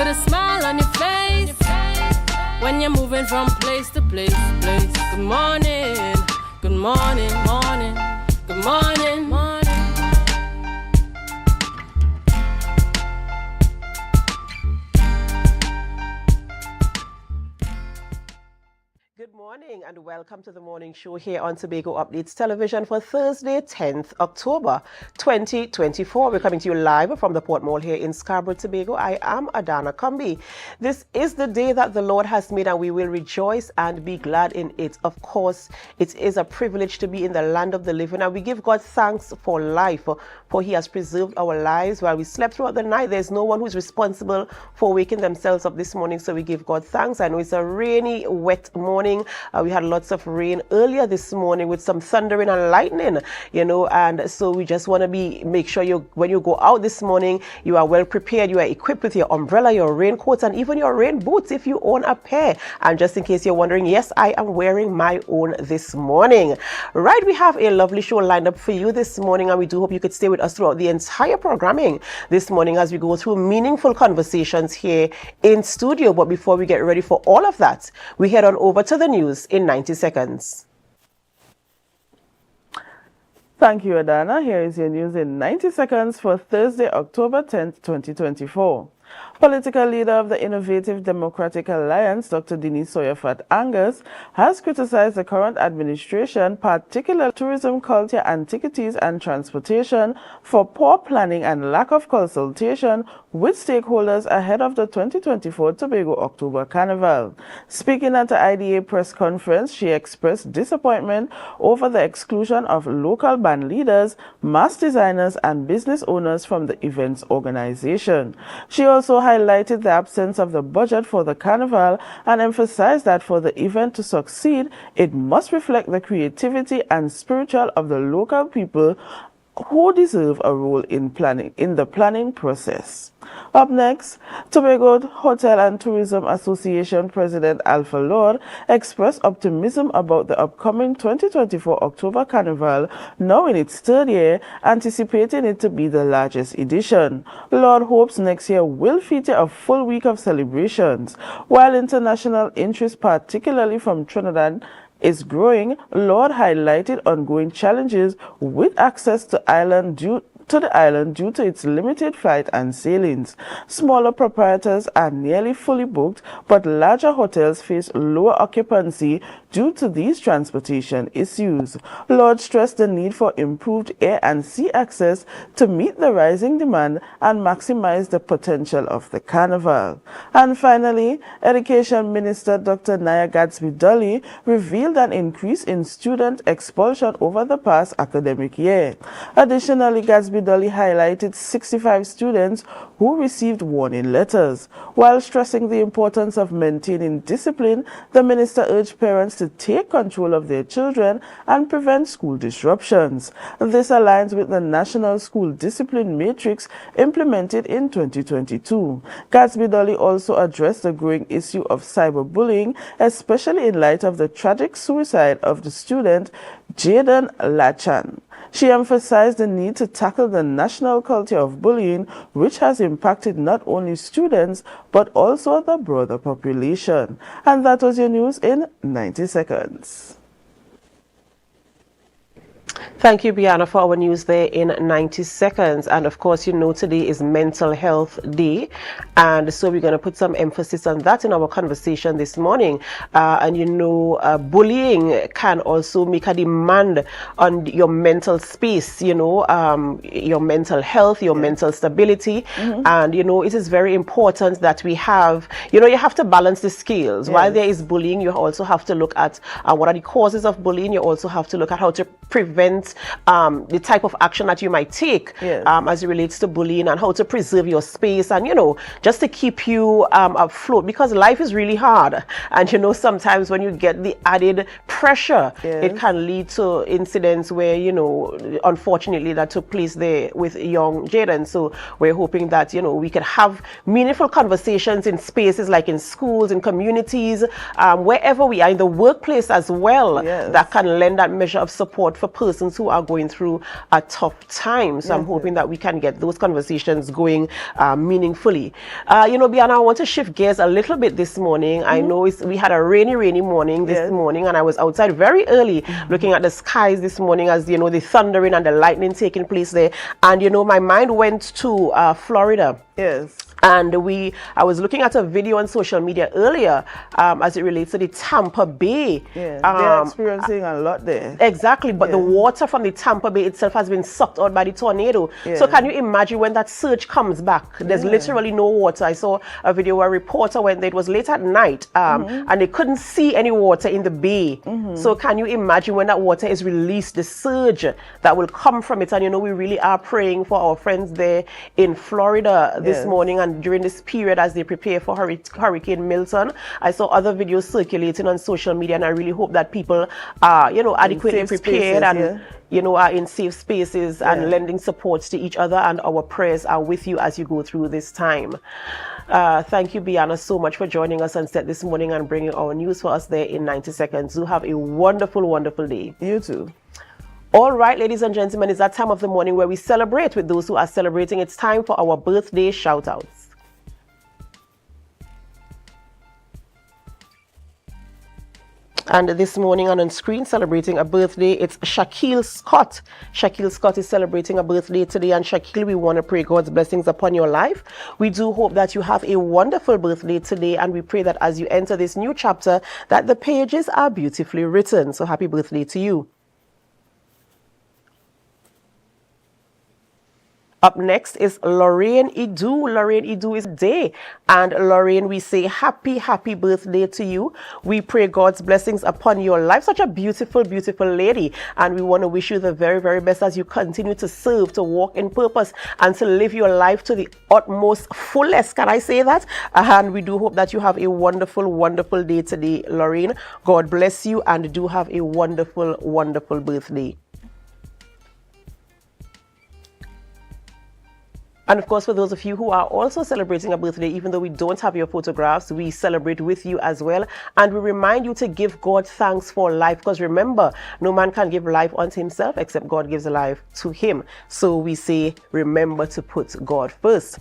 with a smile on your face when you're moving from place to place. Good morning, good morning, morning, good morning, morning. Good morning and welcome to the morning show here on Tobago Updates Television for Thursday, 10th October 2024. We're coming to you live from the Port Mall here in Scarborough, Tobago. I am Adana Kumbi. This is the day that the Lord has made and we will rejoice and be glad in it. Of course, it is a privilege to be in the land of the living and we give God thanks for life, for He has preserved our lives while we slept throughout the night. There's no one who's responsible for waking themselves up this morning, so we give God thanks. I know it's a rainy, wet morning. We had lots of rain earlier this morning with some thundering and lightning, and so we just want to make sure when you go out this morning, you are well prepared. You are equipped with your umbrella, your raincoats, and even your rain boots if you own a pair. And just in case you're wondering, yes, I am wearing my own this morning. Right, we have a lovely show lined up for you this morning, and we do hope you could stay with us throughout the entire programming this morning as we go through meaningful conversations here in studio. But before we get ready for all of that, we head on over to the news in 90 seconds. Thank you, Adana. Here is your news in 90 seconds for Thursday, October 10th, 2024. Political leader of the Innovative Democratic Alliance, Dr. Denise Soyafat Angus, has criticized the current administration, particularly tourism, culture, antiquities, and transportation, for poor planning and lack of consultation with stakeholders ahead of the 2024 Tobago October Carnival. Speaking at the IDA press conference, she expressed disappointment over the exclusion of local band leaders, mass designers, and business owners from the event's organization. She also highlighted the absence of the budget for the carnival and emphasized that for the event to succeed, it must reflect the creativity and spiritual of the local people who deserve a role in the planning process. Up next, Tobago Hotel and Tourism Association President Alpha Lord expressed optimism about the upcoming 2024 October Carnival, now in its third year, anticipating it to be the largest edition. Lord hopes next year will feature a full week of celebrations. While international interest, particularly from Trinidad, is growing, Lord highlighted ongoing challenges with access to the island due to its limited flight and sailings. Smaller proprietors are nearly fully booked, but larger hotels face lower occupancy due to these transportation issues. Lord stressed the need for improved air and sea access to meet the rising demand and maximize the potential of the carnival. And finally, Education Minister Dr. Naya Gadsby-Dolly revealed an increase in student expulsion over the past academic year. Additionally, Gadsby-Dolly highlighted 65 students who received warning letters. While stressing the importance of maintaining discipline, the minister urged parents to take control of their children and prevent school disruptions. This aligns with the National School Discipline Matrix implemented in 2022. Gadsby-Dolly also addressed the growing issue of cyberbullying, especially in light of the tragic suicide of the student Jaden Lachan. She emphasized the need to tackle the national culture of bullying, which has impacted not only students, but also the broader population. And that was your news in 90 seconds. Thank you, Brianna, for our news there in 90 seconds. And of course, today is Mental Health Day. And so we're going to put some emphasis on that in our conversation this morning. Bullying can also make a demand on your mental space, your mental health, your mental stability. And, it is very important that we have, you have to balance the scales. While there is bullying, you also have to look at what are the causes of bullying. You also have to look at how to prevent the type of action that you might take as it relates to bullying, and how to preserve your space, and just to keep you afloat, because life is really hard. And sometimes when you get the added pressure, it can lead to incidents where unfortunately that took place there with young Jaden. So we're hoping that we could have meaningful conversations in spaces like in schools, in communities, wherever we are, in the workplace as well, that can lend that measure of support for persons persons who are going through a tough time. So I'm hoping that we can get those conversations going meaningfully. You know, Bianna, I want to shift gears a little bit this morning. I know we had a rainy morning this morning, and I was outside very early looking at the skies this morning as, you know, the thundering and the lightning taking place there. And, you know, my mind went to Florida. Yes. And I was looking at a video on social media earlier as it relates to the Tampa Bay. Yeah, they're experiencing a lot there. Exactly, but the water from the Tampa Bay itself has been sucked out by the tornado. So can you imagine when that surge comes back? There's literally no water. I saw a video where a reporter went there. It was late at night, and they couldn't see any water in the bay. So can you imagine when that water is released, the surge that will come from it? And, you know, we really are praying for our friends there in Florida this morning and during this period as they prepare for Hurricane Milton. I saw other videos circulating on social media, and I really hope that people are, you know, adequately prepared and you know, are in safe spaces and lending supports to each other, and our prayers are with you as you go through this time. Thank you, Bianna, so much for joining us on set this morning and bringing our news for us there in 90 seconds. Do have a wonderful, wonderful day. You too. All right, ladies and gentlemen, it's that time of the morning where we celebrate with those who are celebrating. It's time for our birthday shout-outs. And this morning on screen, celebrating a birthday, it's Shaquille Scott. Shaquille Scott is celebrating a birthday today. And Shaquille, we want to pray God's blessings upon your life. We do hope that you have a wonderful birthday today. And we pray that as you enter this new chapter, that the pages are beautifully written. So happy birthday to you. Up next is Lorraine Idu. Lorraine Idu is day. And Lorraine, we say happy, happy birthday to you. We pray God's blessings upon your life. Such a beautiful, beautiful lady. And we want to wish you the very, very best as you continue to serve, to walk in purpose, and to live your life to the utmost fullest. Can I say that? And we do hope that you have a wonderful, wonderful day today, Lorraine. God bless you, and do have a wonderful, wonderful birthday. And of course, for those of you who are also celebrating a birthday, even though we don't have your photographs, we celebrate with you as well. And we remind you to give God thanks for life. Because remember, no man can give life unto himself except God gives life to him. So we say, remember to put God first.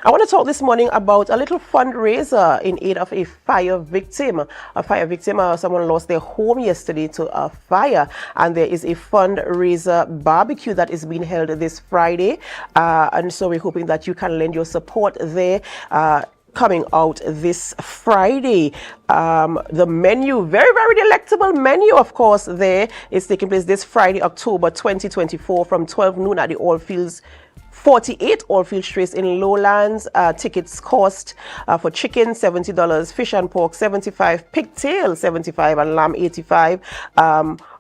I want to talk this morning about a little fundraiser in aid of a fire victim. A fire victim, someone lost their home yesterday to a fire, and there is a fundraiser barbecue that is being held this Friday. And so we're hoping that you can lend your support there. Coming out this Friday. The menu, very, very delectable menu, of course, there is taking place this Friday, October 2024 from 12 noon at the Allfields 48 Allfield Trace in Lowlands. Tickets cost for chicken $70, fish and pork $75, pigtail $75, and lamb $85.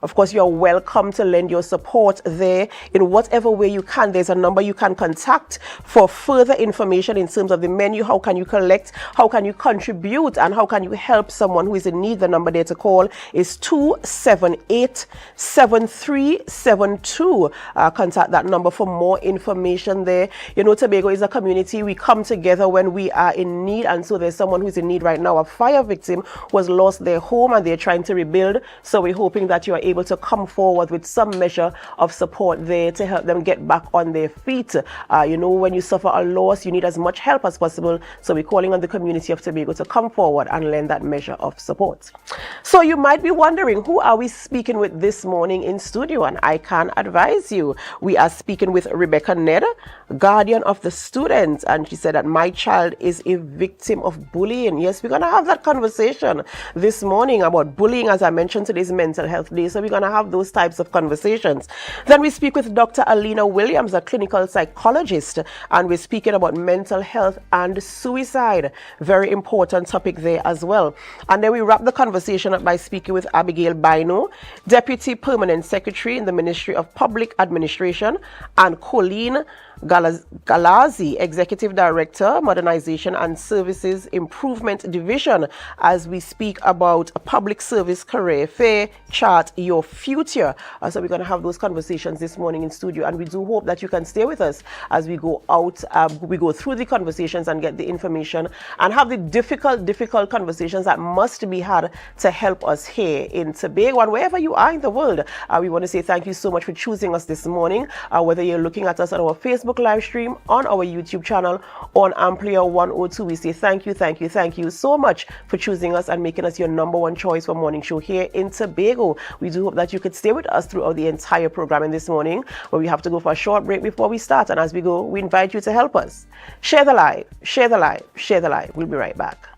Of course, you're welcome to lend your support there in whatever way you can. There's a number you can contact for further information in terms of the menu. How can you collect? How can you contribute? And how can you help someone who is in need? The number there to call is 278-7372. Contact that number for more information there. You know, Tobago is a community. We come together when we are in need. And so there's someone who's in need right now, a fire victim who has lost their home and they're trying to rebuild. So we're hoping that you are able to come forward with some measure of support there to help them get back on their feet. You know, when you suffer a loss, you need as much help as possible. So we're calling on the community of Tobago to come forward and lend that measure of support. So you might be wondering, who are we speaking with this morning in studio? And I can advise you. We are speaking with Rebecca Ned, guardian of the students. And she said that my child is a victim of bullying. Yes, we're going to have that conversation this morning about bullying. As I mentioned, today's Mental Health Day. So we're going to have those types of conversations. Then we speak with Dr. Alina Williams, a clinical psychologist, and we're speaking about mental health and suicide. Very important topic there as well. And then we wrap the conversation up by speaking with Abigail Bino, Deputy Permanent Secretary in the Ministry of Public Administration, and Colleen Galazi, Executive Director, Modernization and Services Improvement Division, as we speak about a public service career fair, Chart Your Future. So we're going to have those conversations this morning in studio, and we do hope that you can stay with us as we go out, we go through the conversations and get the information and have the difficult conversations that must be had to help us here in Tobago and wherever you are in the world. We want to say thank you so much for choosing us this morning, whether you're looking at us on our Facebook live stream, on our YouTube channel, on Amplia 102. We say thank you so much for choosing us and making us your #1 choice for morning show here in Tobago. We do hope that you could stay with us throughout the entire programming this morning, where we have to go for a short break before we start. And as we go, we invite you to help us. Share the live, share the live, share the live. We'll be right back.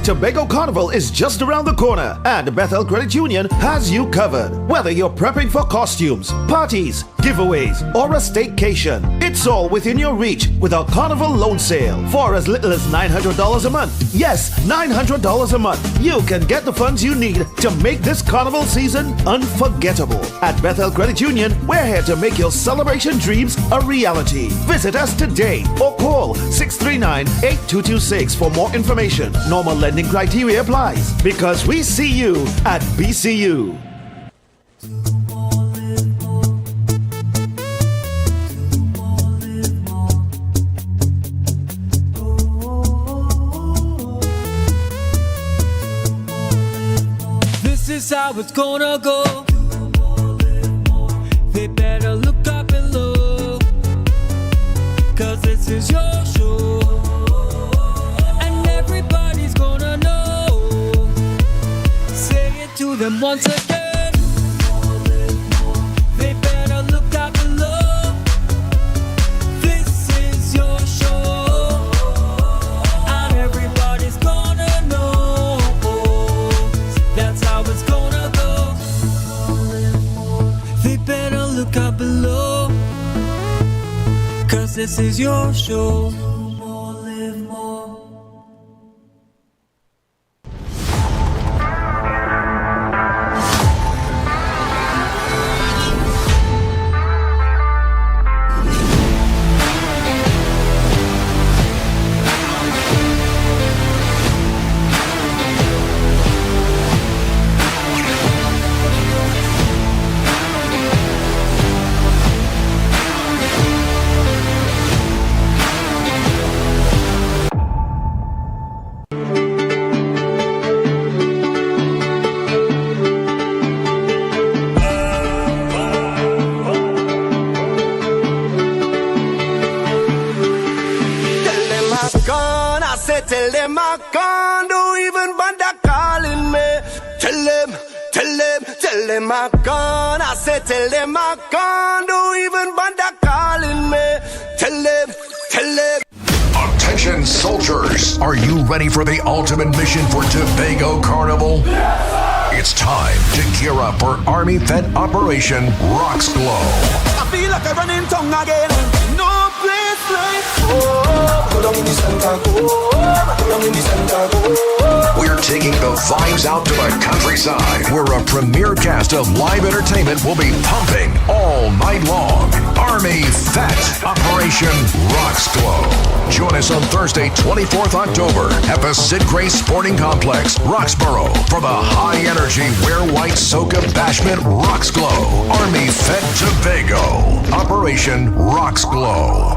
Tobago Carnival is just around the corner, and Bethel Credit Union has you covered. Whether you're prepping for costumes, parties, giveaways, or a staycation, it's all within your reach with our Carnival Loan Sale. For as little as $900 a month, yes, $900 a month, you can get the funds you need to make this Carnival season unforgettable. At Bethel Credit Union, we're here to make your celebration dreams a reality. Visit us today or call 639-8226 for more information. Normal lending criteria applies, because we see you at BCU. This is how it's gonna go. They better look up and look, 'cause this is your show. To them once again, they better look out below. This is your show, and everybody's gonna know. That's how it's gonna go. They better look out below, 'cause this is your show. Tell them I can't do even bother calling me. Tell them I can't. I said tell them I can't do even bother calling me. Tell them. Attention soldiers, are you ready for the ultimate mission for Tobago Carnival? Yes, it's time to gear up for Army Fed Operation Rocks Glow. I feel like I run in tongue again. No place like home. Go down in the center, go down in the center, go. We're taking the vibes out to the countryside, where a premier cast of live entertainment will be pumping all night long. Army Fat Operation Rocks Glow. Join us on Thursday, 24th October at the Sid Gray Sporting Complex, Roxborough, for the high-energy Wear White Soca Bashment Rocks Glow. Army Fed Tobago. Operation Rocks Glow.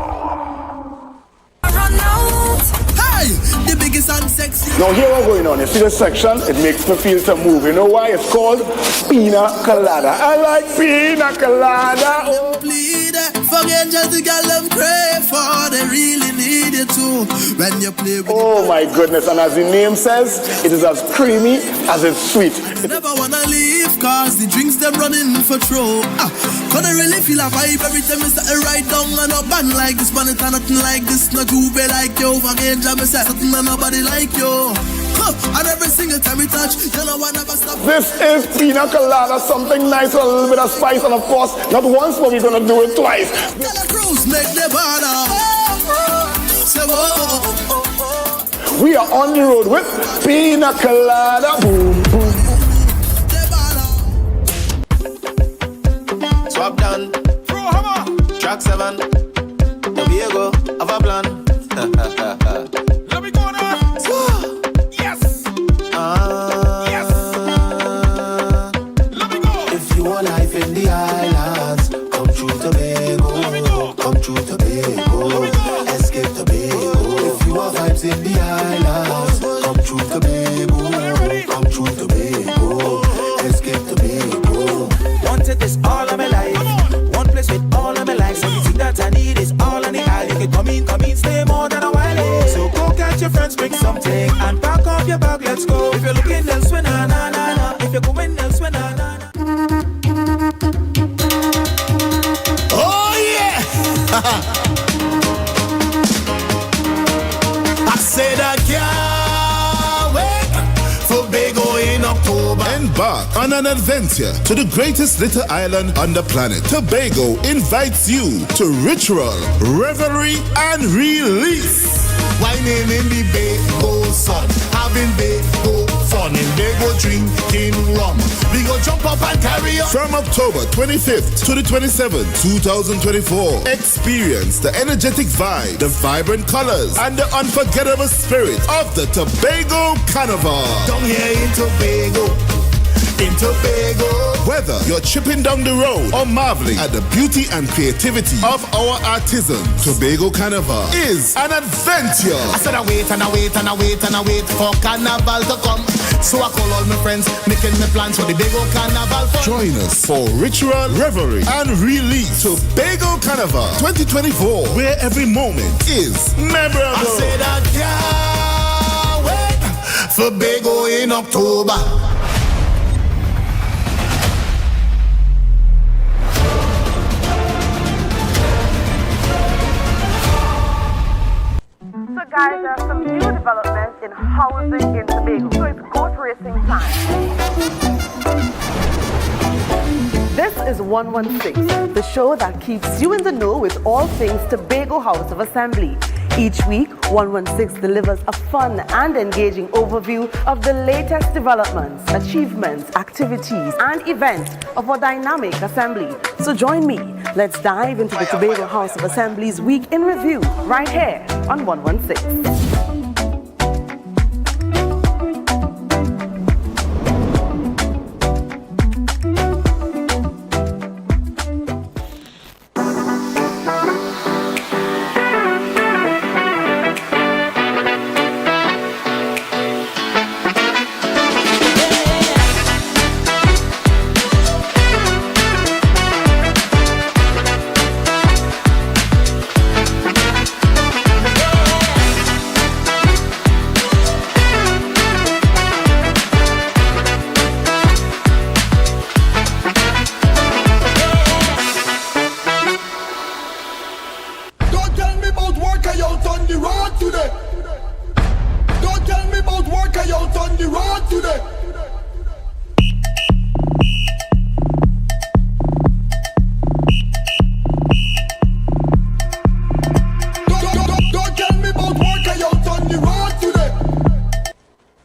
Hey, the biggest and sexy. Now here we're going on. You see this section? It makes me feel to move. You know why? It's called Pina Colada. I like Pina Colada. Oh. Forget just the girl them crave for. They really need it too. When you play with oh my goodness. And as the name says, it is as creamy as it's sweet. Never wanna leave, cause the drinks them running for throw. Cause I really feel a vibe every time I start right down and up band like this, man, it's nothing like this. Not you be like you, again, jam say something and nobody like you. And every single time we touch, you know I never stop. This is Pina Colada, something nice with a little bit of spice, and of course, not once, but we're gonna do it twice. Gotta cruise, make the border. So, we are on the road with Pina Colada. Boom, boom. 7. Track 7. Tobago, have a plan. Let me go now. Yes. Yes. Let me go. If you want life in the islands, come through Tobago. Come through Tobago. Escape Tobago. If you want vibes in the islands, come through Tobago. Come through Tobago. Escape Tobago. Wanted this all of my life. One place with all of my life. Everything that I need is all on the island. You can come in, stay more than a while. So go catch your friends, bring something, and pack up your bag, let's go. If you're looking elsewhere, na na na na. If you're going elsewhere, na na na. Oh yeah! I said I can't wait for Tobago in October. Embark on an adventure to the greatest little island on the planet. Tobago invites you to ritual, revelry, and release. Whining in the Bago sun, having Bago fun, and Bago drinking rum. We go jump up and carry on. From October 25th to the 27th, 2024, experience the energetic vibe, the vibrant colors, and the unforgettable spirit of the Tobago Carnival. Down here in Tobago. In Tobago. Whether you're tripping down the road or marveling at the beauty and creativity of our artisans, Tobago Carnival is an adventure. I said I wait and I wait and I wait and I wait for Carnival to come. So I call all my friends, making my plans for the Tobago Carnival fun. Join us for ritual, revelry, and release. Tobago Carnival 2024, where every moment is memorable. I said I can't wait for Tobago in October. Guys, there are some new developments in housing in Tobago, so it's goat racing time. This is 116, the show that keeps you in the know with all things Tobago House of Assembly. Each week, 116 delivers a fun and engaging overview of the latest developments, achievements, activities, and events of our dynamic assembly. So join me. Let's dive into the Tobago House of Assembly's Week in Review right here on 116.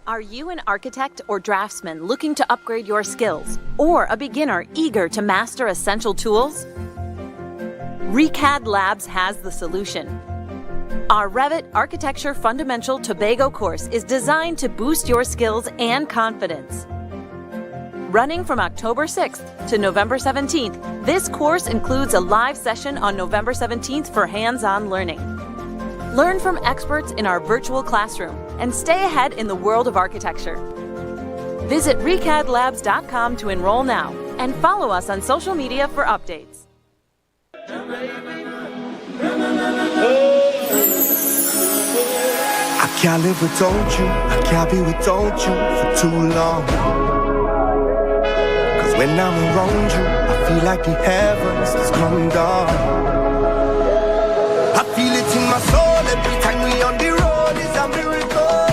Are you an architect or draftsman looking to upgrade your skills, or a beginner eager to master essential tools? ReCAD Labs has the solution. Our Revit Architecture Fundamental Tobago course is designed to boost your skills and confidence. Running from October 6th to November 17th, this course includes a live session on November 17th for hands-on learning. Learn from experts in our virtual classroom and stay ahead in the world of architecture. Visit recadlabs.com to enroll now and follow us on social media for updates. I can't live without you, I can't be without you for too long. Cause when I'm around you, I feel like the heavens is coming down. I feel it in my soul every time we on the road is a miracle.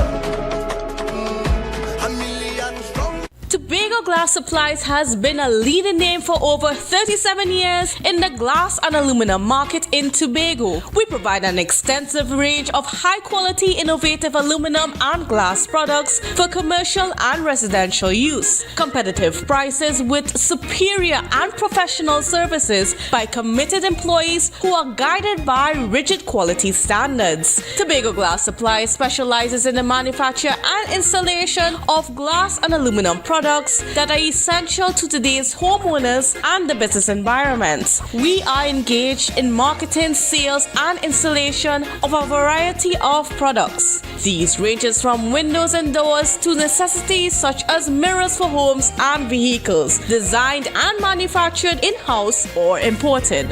A million strong. Tobago Tobago Glass Supplies has been a leading name for over 37 years in the glass and aluminum market in Tobago. We provide an extensive range of high-quality, innovative aluminum and glass products for commercial and residential use. Competitive prices with superior and professional services by committed employees who are guided by rigid quality standards. Tobago Glass Supplies specializes in the manufacture and installation of glass and aluminum products that are essential to today's homeowners and the business environment. We are engaged in marketing, sales, and installation of a variety of products. These ranges from windows and doors to necessities such as mirrors for homes and vehicles, designed and manufactured in-house or imported.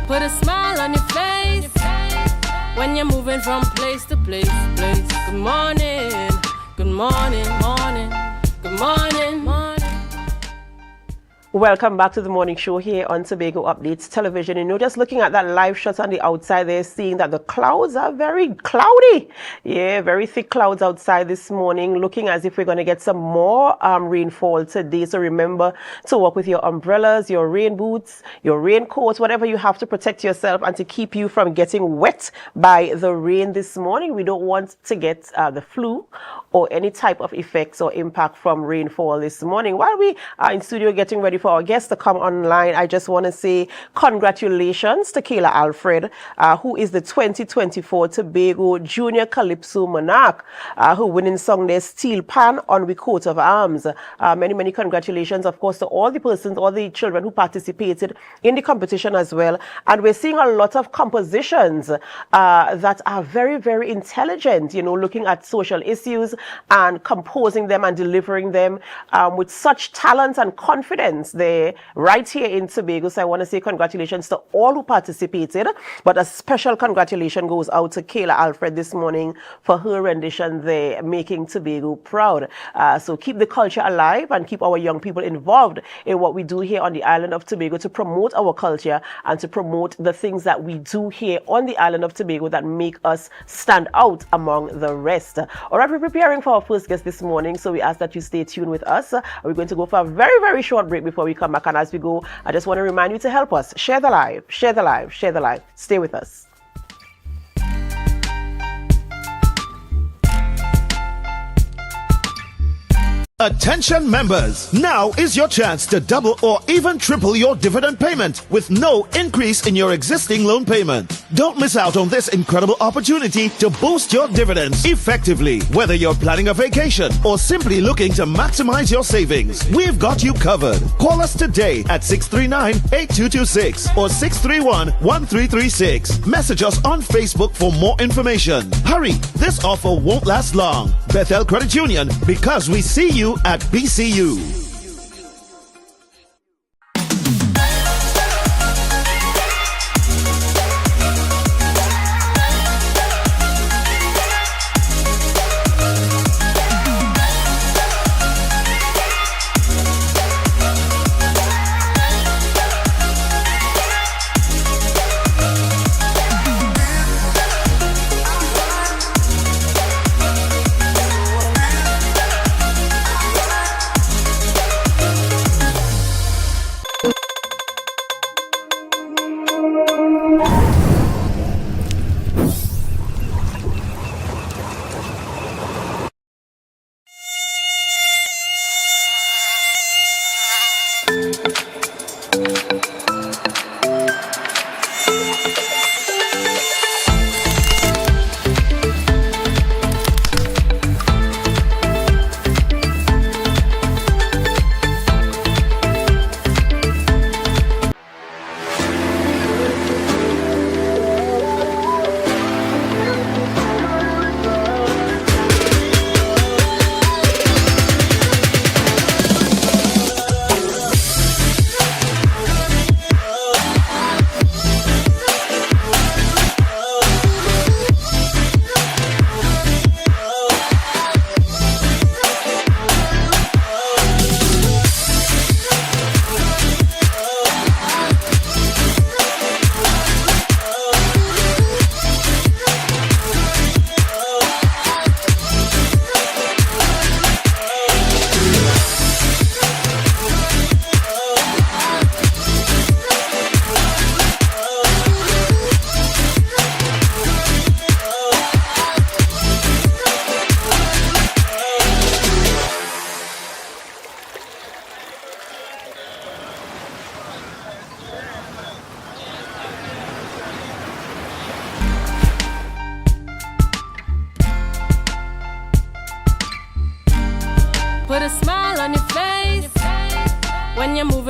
Put a smile on your face when you're moving from place to place. Good morning, good morning, morning, good morning, morning. Welcome back to the morning show here on Tobago Updates Television. You know, just looking at that live shot on the outside there, seeing that the clouds are very cloudy. Yeah, very thick clouds outside this morning, looking as if we're going to get some more rainfall today. So remember to walk with your umbrellas, your rain boots, your raincoats, whatever you have to protect yourself and to keep you from getting wet by the rain this morning. We don't want to get the flu or any type of effects or impact from rainfall this morning. While we are in studio getting ready for our guests to come online, I just want to say congratulations to Kayla Alfred, who is the 2024 Tobago Junior Calypso Monarch, who winning song there, Steel Pan on the coat of arms. Many congratulations, of course, to all the persons, all the children who participated in the competition as well. And we're seeing a lot of compositions that are very intelligent, you know, looking at social issues and composing them and delivering them with such talent and confidence there right here in Tobago. So I want to say congratulations to all who participated, but a special congratulation goes out to Kayla Alfred this morning for her rendition there, making Tobago proud. So keep the culture alive and keep our young people involved in what we do here on the island of Tobago to promote our culture and to promote the things that we do here on the island of Tobago that make us stand out among the rest. All right, we're preparing for our first guest this morning, so we ask that you stay tuned with us. We're going to go for a very short break before we come back, and as we go, I just want to remind you to help us share the live. Stay with us. Attention members, now is your chance to double or even triple your dividend payment with no increase in your existing loan payment. Don't miss out on this incredible opportunity to boost your dividends effectively. Whether you're planning a vacation or simply looking to maximize your savings, we've got you covered. Call us today at 639-8226 or 631-1336. Message us on Facebook for more information. Hurry, this offer won't last long. Bethel Credit Union, because we see you at BCU.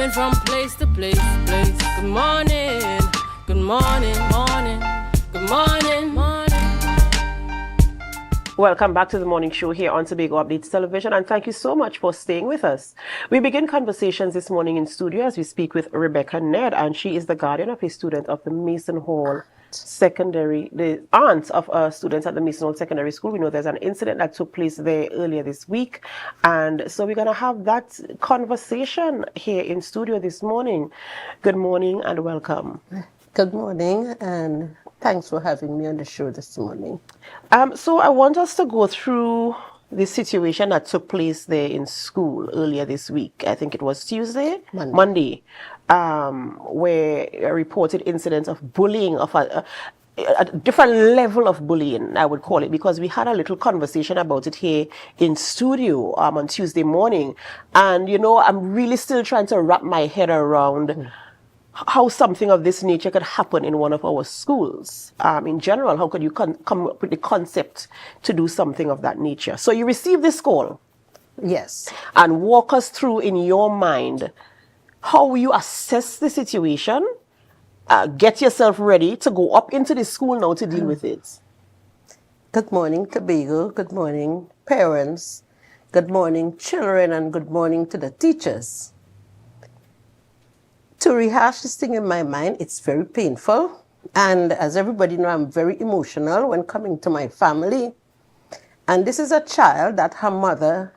moving from place to place. Good morning, good morning, morning, good morning, morning. Welcome back to the morning show here on Tobago Updates Television, and thank you so much for staying with us. We begin conversations this morning in studio as we speak with Rebecca Ned, and she is the guardian of a student of the Mason Hall Secondary, the aunt of students at the Mason Hall Secondary School. We know there's an incident that took place there earlier this week, and so we're going to have that conversation here in studio this morning. Good morning and welcome. Good morning, and thanks for having me on the show this morning. So I want us to go through the situation that took place there in school earlier this week. I think it was Tuesday? Monday, where a reported incident of bullying, of a different level of bullying, I would call it, because we had a little conversation about it here in studio on Tuesday morning. And, you know, I'm really still trying to wrap my head around how something of this nature could happen in one of our schools. In general, how could you come up with the concept to do something of that nature? So you received this call. Yes. And walk us through in your mind how you assess the situation, get yourself ready to go up into the school now to deal with it. Good morning, Tobago. Good morning, parents. Good morning, children, and good morning to the teachers. To rehash this thing in my mind, it's very painful. And as everybody knows, I'm very emotional when coming to my family. And this is a child that her mother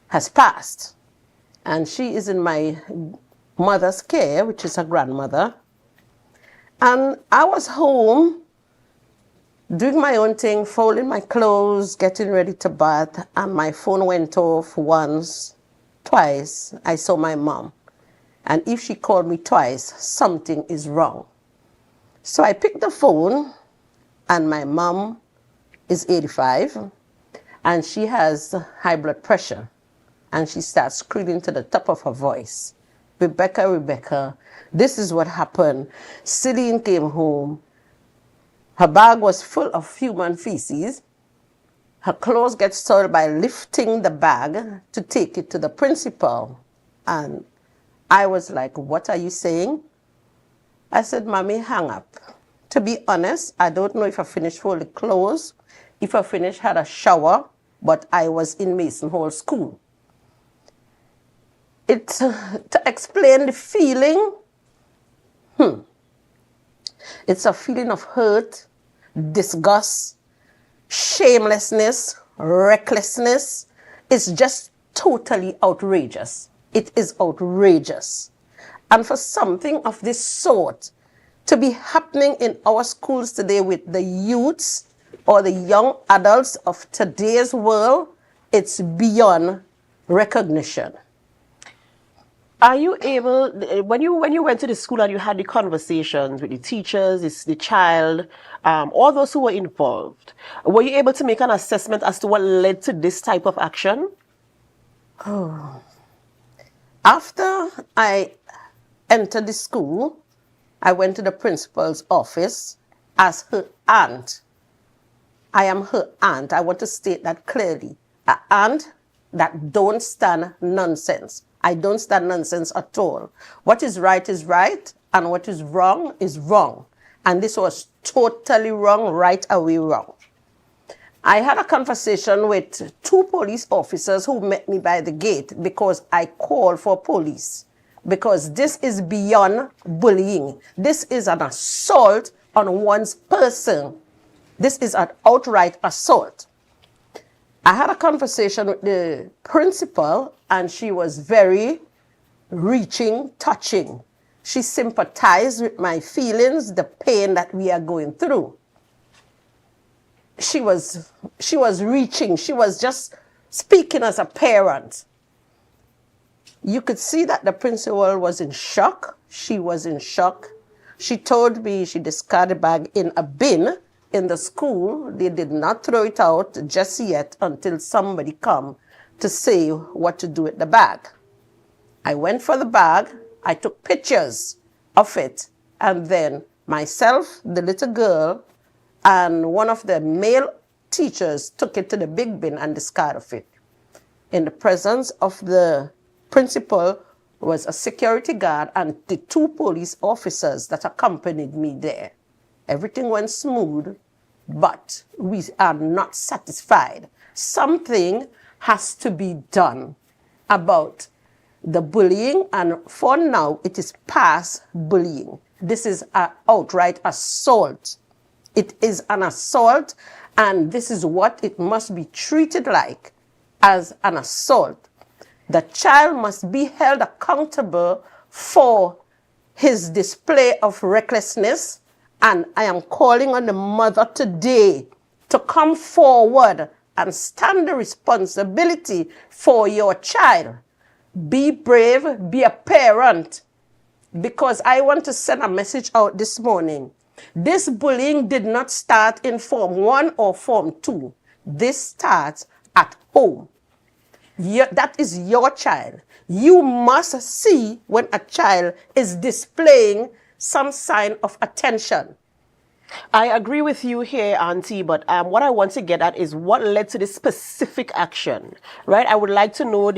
has passed. And she is in my mother's care, which is her grandmother. And I was home doing my own thing, folding my clothes, getting ready to bath, and my phone went off once, twice. I saw my mom. And if she called me twice, something is wrong. So I picked the phone, and my mom is 85, and she has high blood pressure. And she starts screaming to the top of her voice, Rebecca, Rebecca, this is what happened. Celine came home. Her bag was full of human feces. Her clothes get soiled by lifting the bag to take it to the principal. And I was like, what are you saying? I said, Mommy, hang up. To be honest, I don't know if I finished folding clothes, if I finished had a shower, but I was in Mason Hall School. To explain the feeling, it's a feeling of hurt, disgust, shamelessness, recklessness. It's just totally outrageous. It is outrageous. And for something of this sort to be happening in our schools today with the youths or the young adults of today's world, it's beyond recognition. Are you able, when you went to the school and you had the conversations with the teachers, the child, all those who were involved, were you able to make an assessment as to what led to this type of action? Oh. After I entered the school, I went to the principal's office as her aunt. I am her aunt. I want to state that clearly. An aunt that don't stand nonsense. I don't stand nonsense at all. What is right, and what is wrong is wrong. And this was totally wrong, right away wrong. I had a conversation with two police officers who met me by the gate because I called for police. Because this is beyond bullying. This is an assault on one's person. This is an outright assault. I had a conversation with the principal, and she was very reaching, touching. She sympathized with my feelings, the pain that we are going through. She was reaching. She was just speaking as a parent. You could see that the principal was in shock. She was in shock. She told me she discarded the bag in a bin in the school. They did not throw it out just yet until somebody come to say what to do with the bag. I went for the bag. I took pictures of it. And then myself, the little girl, and one of the male teachers took it to the big bin and discarded it. In the presence of the principal, was a security guard and the 2 police officers that accompanied me there. Everything went smooth, but we are not satisfied. Something has to be done about the bullying, and for now, it is past bullying. This is an outright assault. It is an assault, and this is what it must be treated like, as an assault. The child must be held accountable for his display of recklessness, and I am calling on the mother today to come forward and stand the responsibility for your child. Be brave, be a parent, because I want to send a message out this morning. This bullying did not start in Form 1 or Form 2. This starts at home. That is your child. You must see when a child is displaying some sign of attention. I agree with you here, Auntie, but what I want to get at is what led to this specific action, right? I would like to know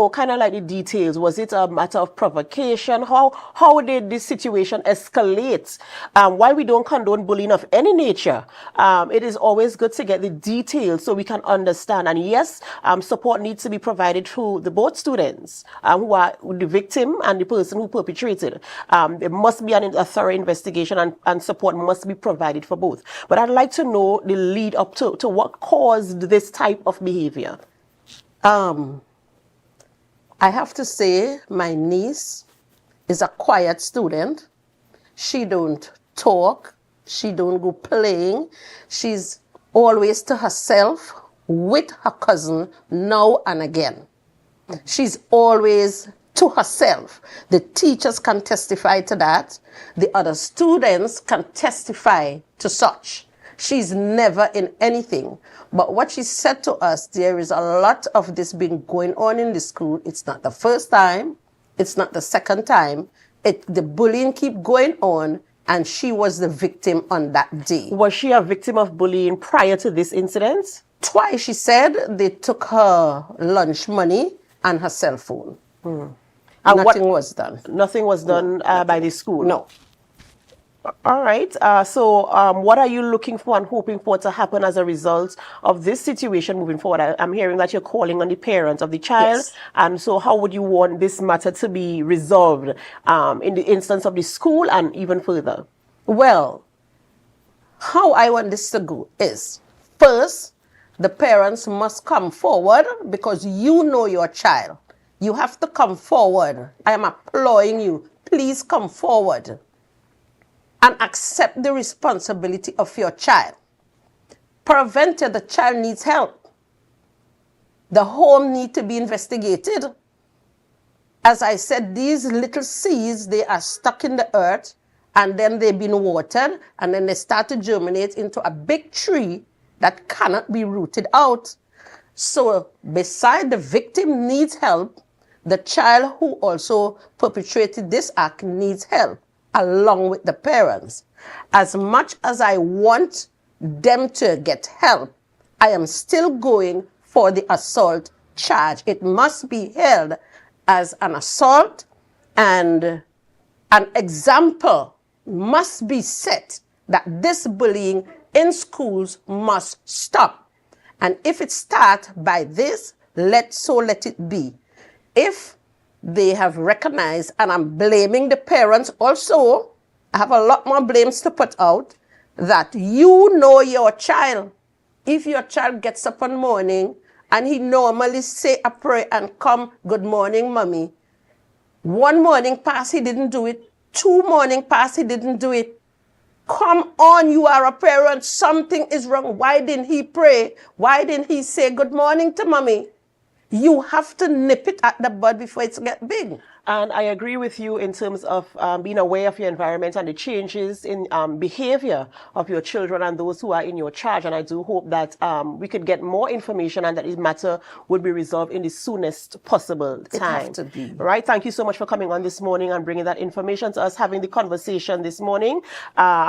kind of like the details. Was it a matter of provocation? How did this situation escalate? While we don't condone bullying of any nature, it is always good to get the details so we can understand. And yes, support needs to be provided to both students who are the victim and the person who perpetrated. There must be a thorough investigation, and support must be provided for both. But I'd like to know the lead up to what caused this type of behavior. I have to say my niece is a quiet student. She don't talk. She don't go playing. She's always to herself with her cousin now and again. She's always to herself. The teachers can testify to that. The other students can testify to such. She's never in anything. But what she said to us, there is a lot of this been going on in the school. It's not the first time. It's not the second time. The bullying keep going on, and she was the victim on that day. Was she a victim of bullying prior to this incident? Twice, she said. They took her lunch money and her cell phone. Nothing was done. Nothing was done by the school? No. All right. So what are you looking for and hoping for to happen as a result of this situation moving forward? I'm hearing that you're calling on the parents of the child. Yes. And so how would you want this matter to be resolved in the instance of the school and even further? Well, how I want this to go is, first, the parents must come forward because you know your child. You have to come forward. I am imploring you. Please come forward and accept the responsibility of your child. Peradventure, the child needs help. The home needs to be investigated. As I said, these little seeds, they are stuck in the earth, and then they've been watered, and then they start to germinate into a big tree that cannot be rooted out. So beside the victim needs help, the child who also perpetrated this act needs help, along with the parents. As much as I want them to get help, I am still going for the assault charge. It must be held as an assault, and an example must be set that this bullying in schools must stop. And if it starts by this, let it be. If they have recognized, and I'm blaming the parents also, I have a lot more blames to put out, that you know your child. If your child gets up one morning and he normally say a prayer and come, good morning, mommy. One morning pass, he didn't do it. 2 morning pass, he didn't do it. Come on, you are a parent. Something is wrong. Why didn't he pray? Why didn't he say good morning to mommy? You have to nip it at the bud before it gets big. And I agree with you in terms of being aware of your environment and the changes in behavior of your children and those who are in your charge. And I do hope that we could get more information and that this matter would be resolved in the soonest possible time. It has to be. Right. Thank you so much for coming on this morning and bringing that information to us, having the conversation this morning.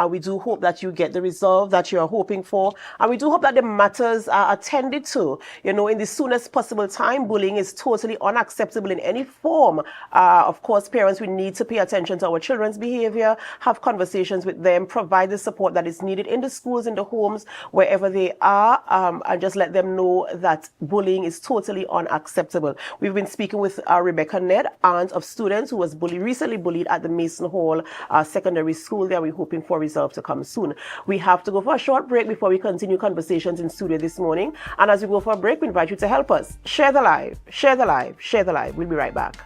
We do hope that you get the resolve that you're hoping for. And we do hope that the matters are attended to, in the soonest possible time. time, bullying is totally unacceptable in any form. Of course, parents, we need to pay attention to our children's behavior, have conversations with them, provide the support that is needed in the schools, in the homes, wherever they are, and just let them know that bullying is totally unacceptable. We've been speaking with Rebecca Ned, aunt of students who was recently bullied at the Mason Hall Secondary School there. We're hoping for results to come soon. We have to go for a short break before we continue conversations in studio this morning. And as we go for a break, we invite you to help us. Share the live, share the live, share the live. We'll be right back.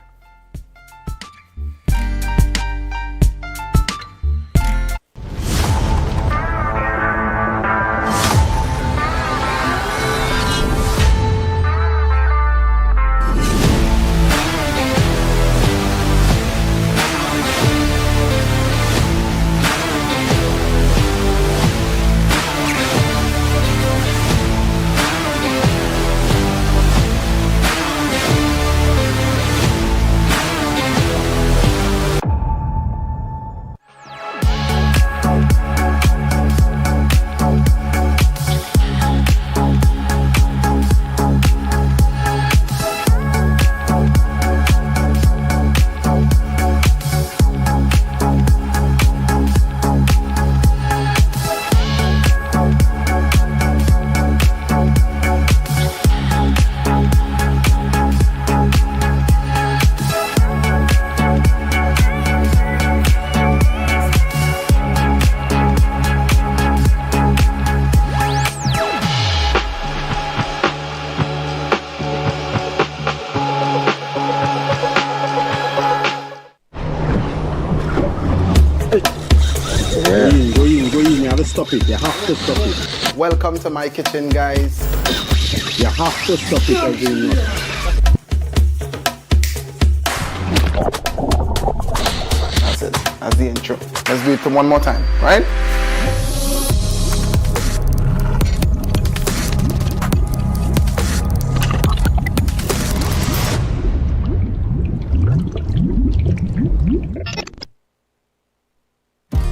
Go in, you have to stop it. You have to stop it. Welcome to my kitchen, guys. You have to stop it every night. That's it. That's the intro. Let's do it one more time, right?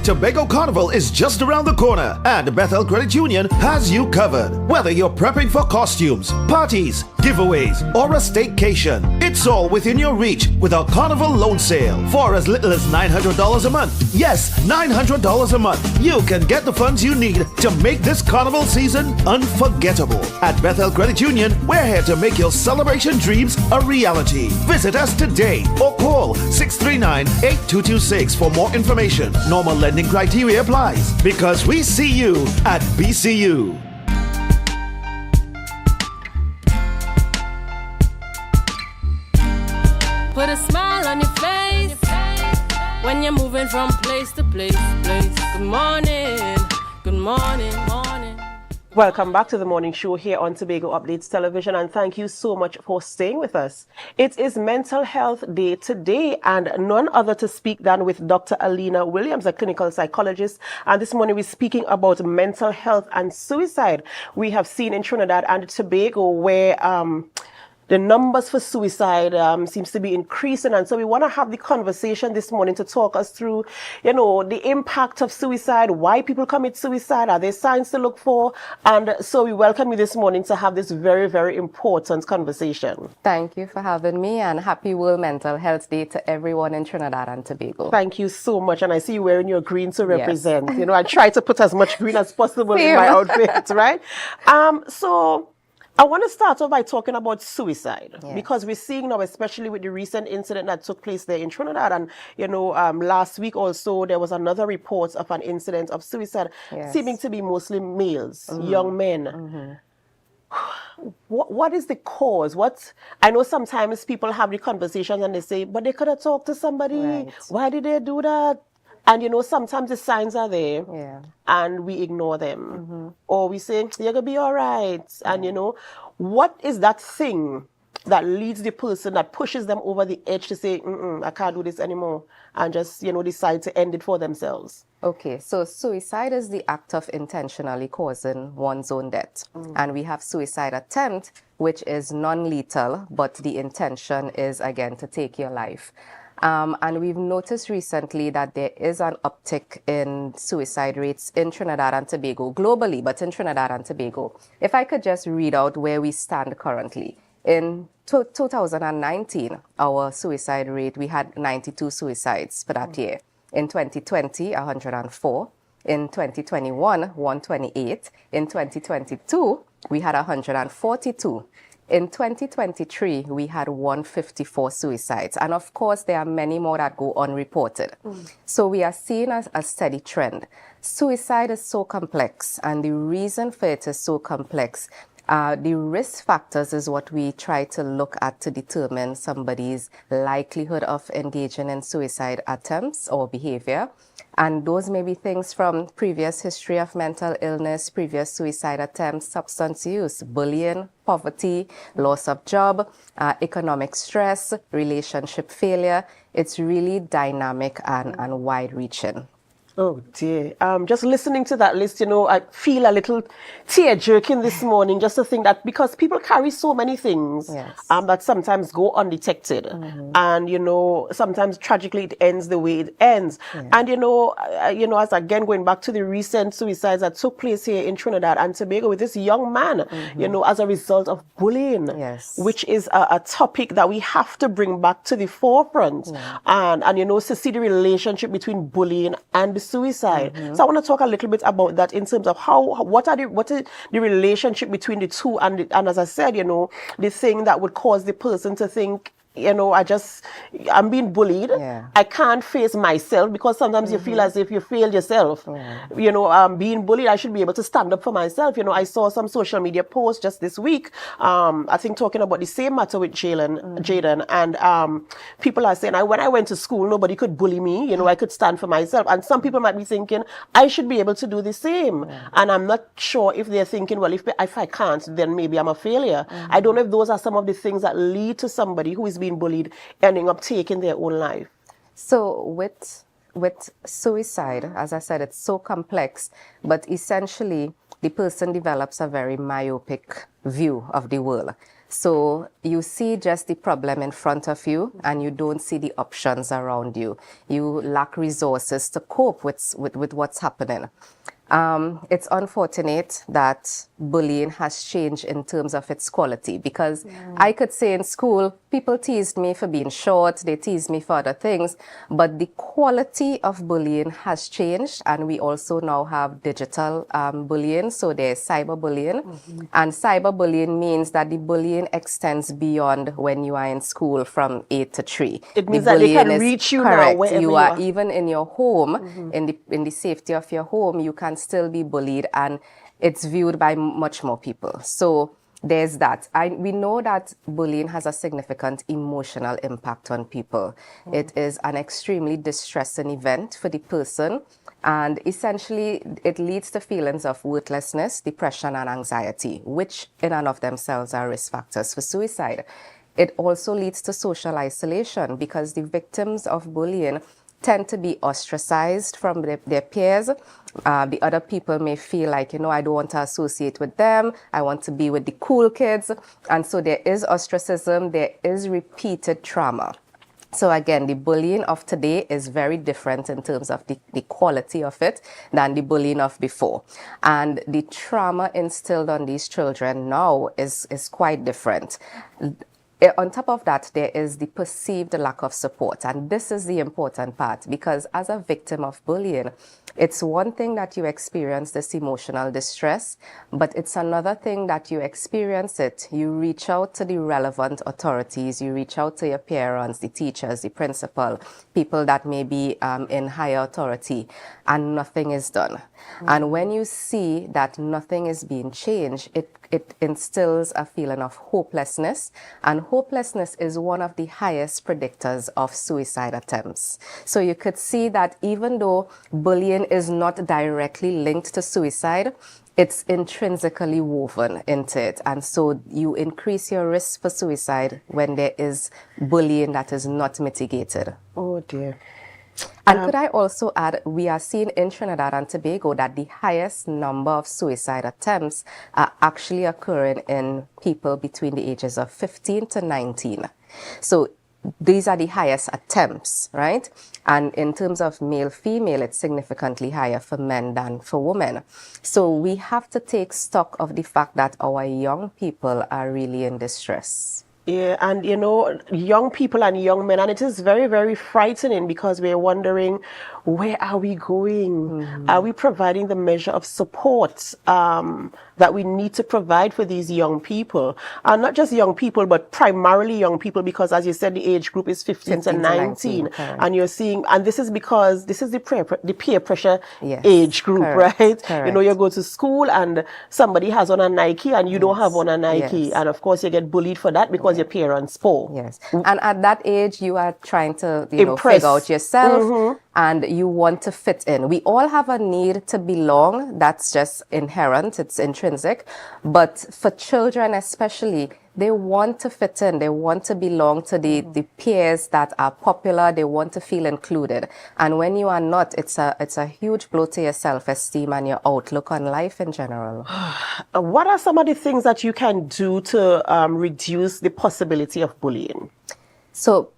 Tobago Carnival is just around the corner, and Bethel Credit Union has you covered. Whether you're prepping for costumes, parties, giveaways, or a staycation, it's all within your reach with our Carnival loan sale. For as little as $900 a month, yes, $900 a month, you can get the funds you need to make this Carnival season unforgettable. At Bethel Credit Union, we're here to make your celebration dreams a reality. Visit us today or call 639-8226 for more information. Normal lending criteria applies because we see you at BCU. Put a smile on your face when you're moving from place to place. Good morning, good morning, morning. Welcome back to the morning show here on Tobago Updates Television, and thank you so much for staying with us. It is Mental Health Day today, and none other to speak than with Dr. Alina Williams, a clinical psychologist. And this morning we're speaking about mental health and suicide. We have seen in Trinidad and Tobago where the numbers for suicide seems to be increasing, and so we want to have the conversation this morning to talk us through, the impact of suicide, why people commit suicide, are there signs to look for, and so we welcome you this morning to have this very, very important conversation. Thank you for having me, and happy World Mental Health Day to everyone in Trinidad and Tobago. Thank you so much, and I see you wearing your green to represent. Yes. I try to put as much green as possible in my outfit, right? So I want to start off by talking about suicide, because we're seeing now, especially with the recent incident that took place there in Trinidad, and last week also there was another report of an incident of suicide, seeming to be mostly males, young men. What is the cause? I know sometimes people have the conversations and they say, but they could have talked to somebody. Right. Why did they do that? And sometimes the signs are there, and we ignore them, or we say you're gonna be all right. And what is that thing that leads the person, that pushes them over the edge to say, I can't do this anymore, and just decide to end it for themselves? Okay, so suicide is the act of intentionally causing one's own death, and we have suicide attempt, which is non-lethal, but the intention is again to take your life. And we've noticed recently that there is an uptick in suicide rates in Trinidad and Tobago, globally, but in Trinidad and Tobago. If I could just read out where we stand currently. In 2019, our suicide rate, we had 92 suicides for that year. In 2020, 104. In 2021, 128. In 2022, we had 142. In 2023, we had 154 suicides. And of course, there are many more that go unreported. So we are seeing a steady trend. Suicide is so complex, and the reason for it is so complex. The risk factors is what we try to look at to determine somebody's likelihood of engaging in suicide attempts or behavior. And those may be things from previous history of mental illness, previous suicide attempts, substance use, bullying, poverty, loss of job, economic stress, relationship failure. It's really dynamic and wide-reaching. Oh dear. Just listening to that list, I feel a little tear jerking this morning just to think that because people carry so many things that sometimes go undetected. And, sometimes tragically it ends the way it ends. And, as again, going back to the recent suicides that took place here in Trinidad and Tobago with this young man, as a result of bullying, which is a topic that we have to bring back to the forefront. And to see the relationship between bullying and the suicide. So I want to talk a little bit about that in terms of what is the relationship between the two, and as I said, the thing that would cause the person to think, I'm being bullied. I can't face myself, because sometimes you feel as if you failed yourself. Being bullied, I should be able to stand up for myself. I saw some social media posts just this week, I think talking about the same matter with Jaden, and people are saying, when I went to school, nobody could bully me. I could stand for myself. And some people might be thinking, I should be able to do the same. And I'm not sure if they're thinking, well, if I can't, then maybe I'm a failure. I don't know if those are some of the things that lead to somebody who is being bullied ending up taking their own life. So with suicide, as I said, it's so complex, but essentially the person develops a very myopic view of the world. So you see just the problem in front of you, and you don't see the options around you. You lack resources to cope with what's happening. It's unfortunate that bullying has changed in terms of its quality, because I could say in school, people teased me for being short, they teased me for other things, but the quality of bullying has changed, and we also now have digital bullying, so there's cyberbullying. And cyberbullying means that the bullying extends beyond when you are in school from 8 to 3. It means that they can reach you now wherever you are. Even in your home, in the safety of your home, you can still be bullied, and it's viewed by much more people. So there's that. We know that bullying has a significant emotional impact on people. It is an extremely distressing event for the person, and essentially it leads to feelings of worthlessness, depression, and anxiety, which in and of themselves are risk factors for suicide. It also leads to social isolation, because the victims of bullying tend to be ostracized from their peers. The other people may feel like, I don't want to associate with them. I want to be with the cool kids. And so there is ostracism, there is repeated trauma. So again, the bullying of today is very different in terms of the quality of it than the bullying of before. And the trauma instilled on these children now is quite different. On top of that, there is the perceived lack of support. And this is the important part, because as a victim of bullying, it's one thing that you experience this emotional distress, but it's another thing that you experience it. You reach out to the relevant authorities, you reach out to your parents, the teachers, the principal, people that may be in higher authority, and nothing is done. And when you see that nothing is being changed, it instills a feeling of hopelessness, and hopelessness is one of the highest predictors of suicide attempts. So you could see that even though bullying is not directly linked to suicide, it's intrinsically woven into it. And so you increase your risk for suicide when there is bullying that is not mitigated. Oh dear. And could I also add, we are seeing in Trinidad and Tobago that the highest number of suicide attempts are actually occurring in people between the ages of 15 to 19. So these are the highest attempts, right? And in terms of male-female, it's significantly higher for men than for women. So we have to take stock of the fact that our young people are really in distress. Yeah, and you know, young people and young men, and it is very, very frightening because we're wondering, where are we going? Are we providing the measure of support that we need to provide for these young people? And not just young people, but primarily young people, because as you said, the age group is 15 to 19. And you're seeing, and this is because this is the peer pressure age group, right? You know, you go to school and somebody has on a Nike and you don't have on a Nike. And of course you get bullied for that because your parents poor. Yes. And at that age, you are trying to, you know, figure out yourself and you want to fit in. We all have a need to belong. That's just inherent. It's intrinsic. But for children especially, they want to fit in. They want to belong to the peers that are popular. They want to feel included. And when you are not, it's a huge blow to your self-esteem and your outlook on life in general. What are some of the things that you can do to reduce the possibility of bullying? So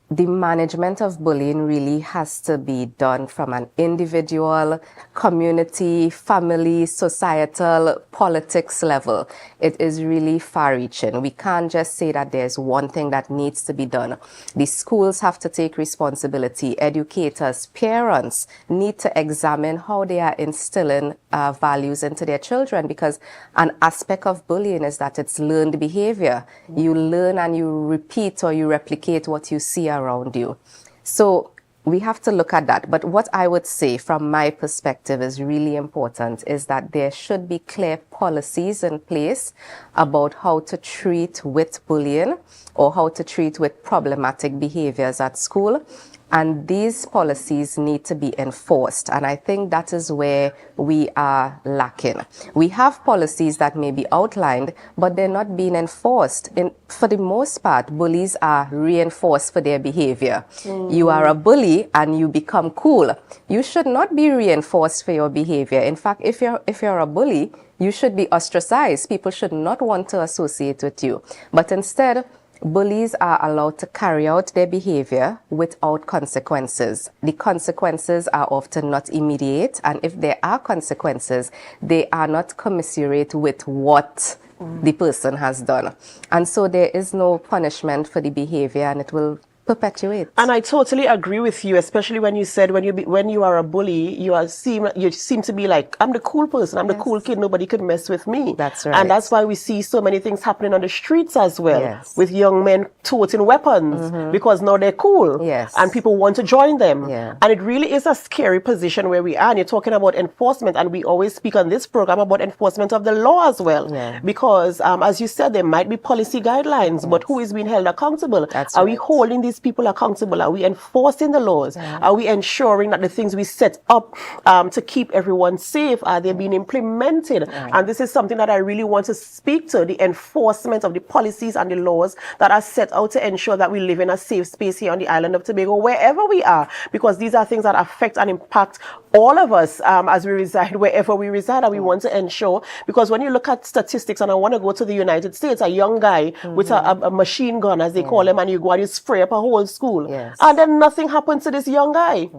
the management of bullying really has to be done from an individual, community, family, societal, politics level. It is really far-reaching. We can't just say that there's one thing that needs to be done. The schools have to take responsibility. Educators, parents need to examine how they are instilling values into their children, because an aspect of bullying is that it's learned behavior. You learn and you repeat or you replicate what you see around you. So we have to look at that. But what I would say from my perspective is really important is that there should be clear policies in place about how to treat with bullying or how to treat with problematic behaviors at school. And these policies need to be enforced. And I think that is where we are lacking. We have policies that may be outlined, but they're not being enforced. For the most part, bullies are reinforced for their behavior. You are a bully and you become cool. You should not be reinforced for your behavior. In fact, if you're a bully, you should be ostracized. People should not want to associate with you. But instead, bullies are allowed to carry out their behavior without consequences. The consequences are often not immediate, and if there are consequences, they are not commensurate with what the person has done. And so there is no punishment for the behavior, and it will perpetuate. And I totally agree with you, especially when you said when you are a bully, you seem to be like, I'm the cool person, I'm the cool kid, nobody could mess with me. That's right. And that's why we see so many things happening on the streets as well, with young men toting weapons because now they're cool, and people want to join them. And it really is a scary position where we are. And you're talking about enforcement, and we always speak on this program about enforcement of the law as well, because as you said, there might be policy guidelines, but who is being held accountable? Are we holding these people accountable? Are we enforcing the laws? Are we ensuring that the things we set up to keep everyone safe, are they being implemented? And this is something that I really want to speak to, the enforcement of the policies and the laws that are set out to ensure that we live in a safe space here on the island of Tobago, wherever we are, because these are things that affect and impact all of us as we reside, wherever we reside, and we want to ensure, because when you look at statistics, and I want to go to the United States, a young guy with a machine gun, as they call them, and you go and you spray up a whole school, and then nothing happens to this young guy.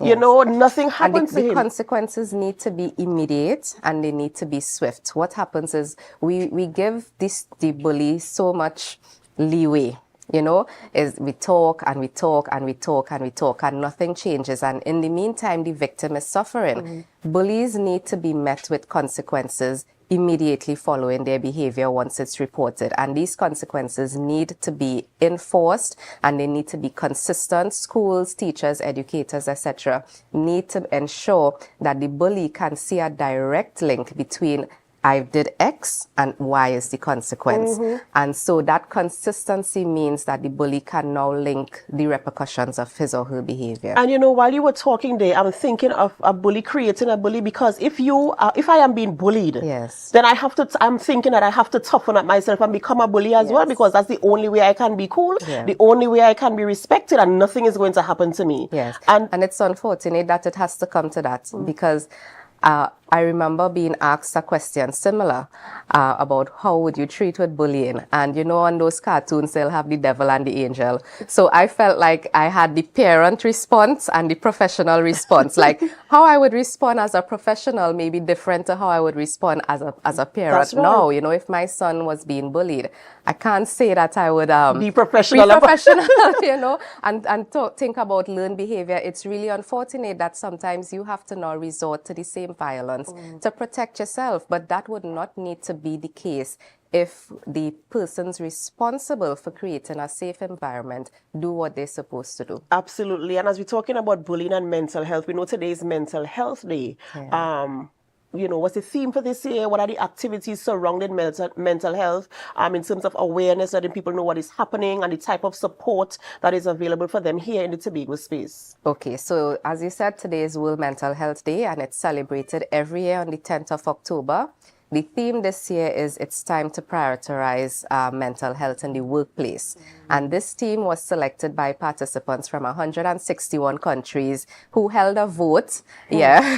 You know, nothing happens to him. The consequences need to be immediate and they need to be swift. What happens is we give the bully so much leeway. You know, is we talk and we talk and we talk and we talk and nothing changes. And in the meantime, the victim is suffering. Bullies need to be met with consequences immediately following their behavior once it's reported. And these consequences need to be enforced and they need to be consistent. Schools, teachers, educators, etc. need to ensure that the bully can see a direct link between I did X and Y is the consequence. And so that consistency means that the bully can now link the repercussions of his or her behavior. And you know, while you were talking there, I'm thinking of a bully creating a bully, because if I am being bullied, then I'm thinking that I have to toughen up myself and become a bully as well, because that's the only way I can be cool, the only way I can be respected, and nothing is going to happen to me. And it's unfortunate that it has to come to that, because I remember being asked a question similar about how would you treat with bullying. And you know, on those cartoons, they'll have the devil and the angel. So I felt like I had the parent response and the professional response. Like how I would respond as a professional may be different to how I would respond as a parent. That's right. Now, you know, if my son was being bullied, I can't say that I would be professional, you know, and think about learned behavior. It's really unfortunate that sometimes you have to now resort to the same violence to protect yourself, but that would not need to be the case if the persons responsible for creating a safe environment do what they're supposed to do. Absolutely. And as we're talking about bullying and mental health, we know today is Mental Health Day. Yeah. You know, what's the theme for this year? What are the activities surrounding mental health in terms of awareness, letting people know what is happening and the type of support that is available for them here in the Tobago space? Okay, so as you said, today is World Mental Health Day and it's celebrated every year on the 10th of October. The theme this year is it's time to prioritize mental health in the workplace. And this theme was selected by participants from 161 countries who held a vote. Yeah.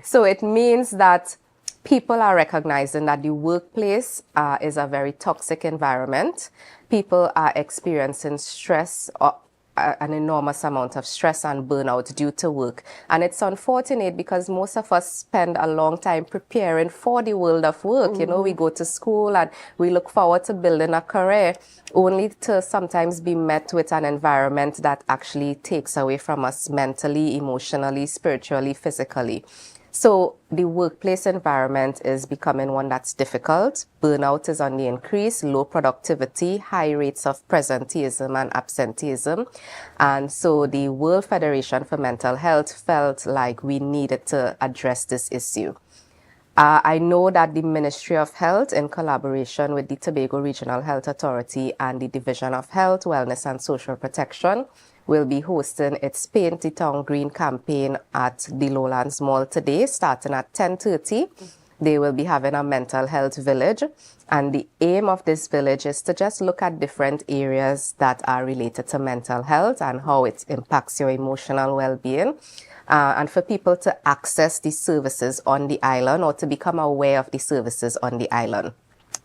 So it means that people are recognizing that the workplace is a very toxic environment. People are experiencing stress an enormous amount of stress and burnout due to work. And it's unfortunate because most of us spend a long time preparing for the world of work. You know, we go to school and we look forward to building a career only to sometimes be met with an environment that actually takes away from us mentally, emotionally, spiritually, physically. So the workplace environment is becoming one that's difficult. Burnout is on the increase, low productivity, high rates of presenteeism and absenteeism. And so the World Federation for Mental Health felt like we needed to address this issue. I know that the Ministry of Health, in collaboration with the Tobago Regional Health Authority and the Division of Health, Wellness and Social Protection, will be hosting its Paint the Town Green campaign at the Lowlands Mall today, starting at 10:30. They will be having a mental health village. And the aim of this village is to just look at different areas that are related to mental health and how it impacts your emotional well-being. And for people to access the services on the island or to become aware of the services on the island.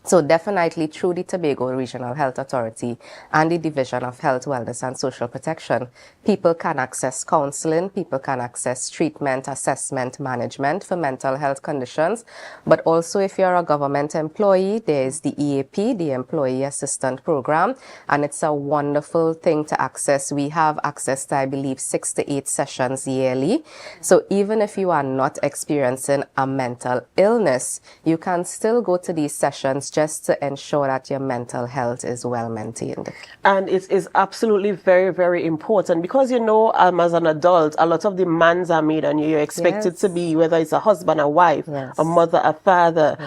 So definitely through the Tobago Regional Health Authority and the Division of Health, Wellness and Social Protection, people can access counseling, people can access treatment, assessment, management for mental health conditions. But also if you're a government employee, there's the EAP, the Employee Assistance Program, and it's a wonderful thing to access. We have access to, I believe, 6 to 8 sessions yearly. So even if you are not experiencing a mental illness, you can still go to these sessions just to ensure that your mental health is well maintained. And it is absolutely very, very important because, you know, as an adult, a lot of demands are made on you. You're expected to be, whether it's a husband, a wife, a mother, a father,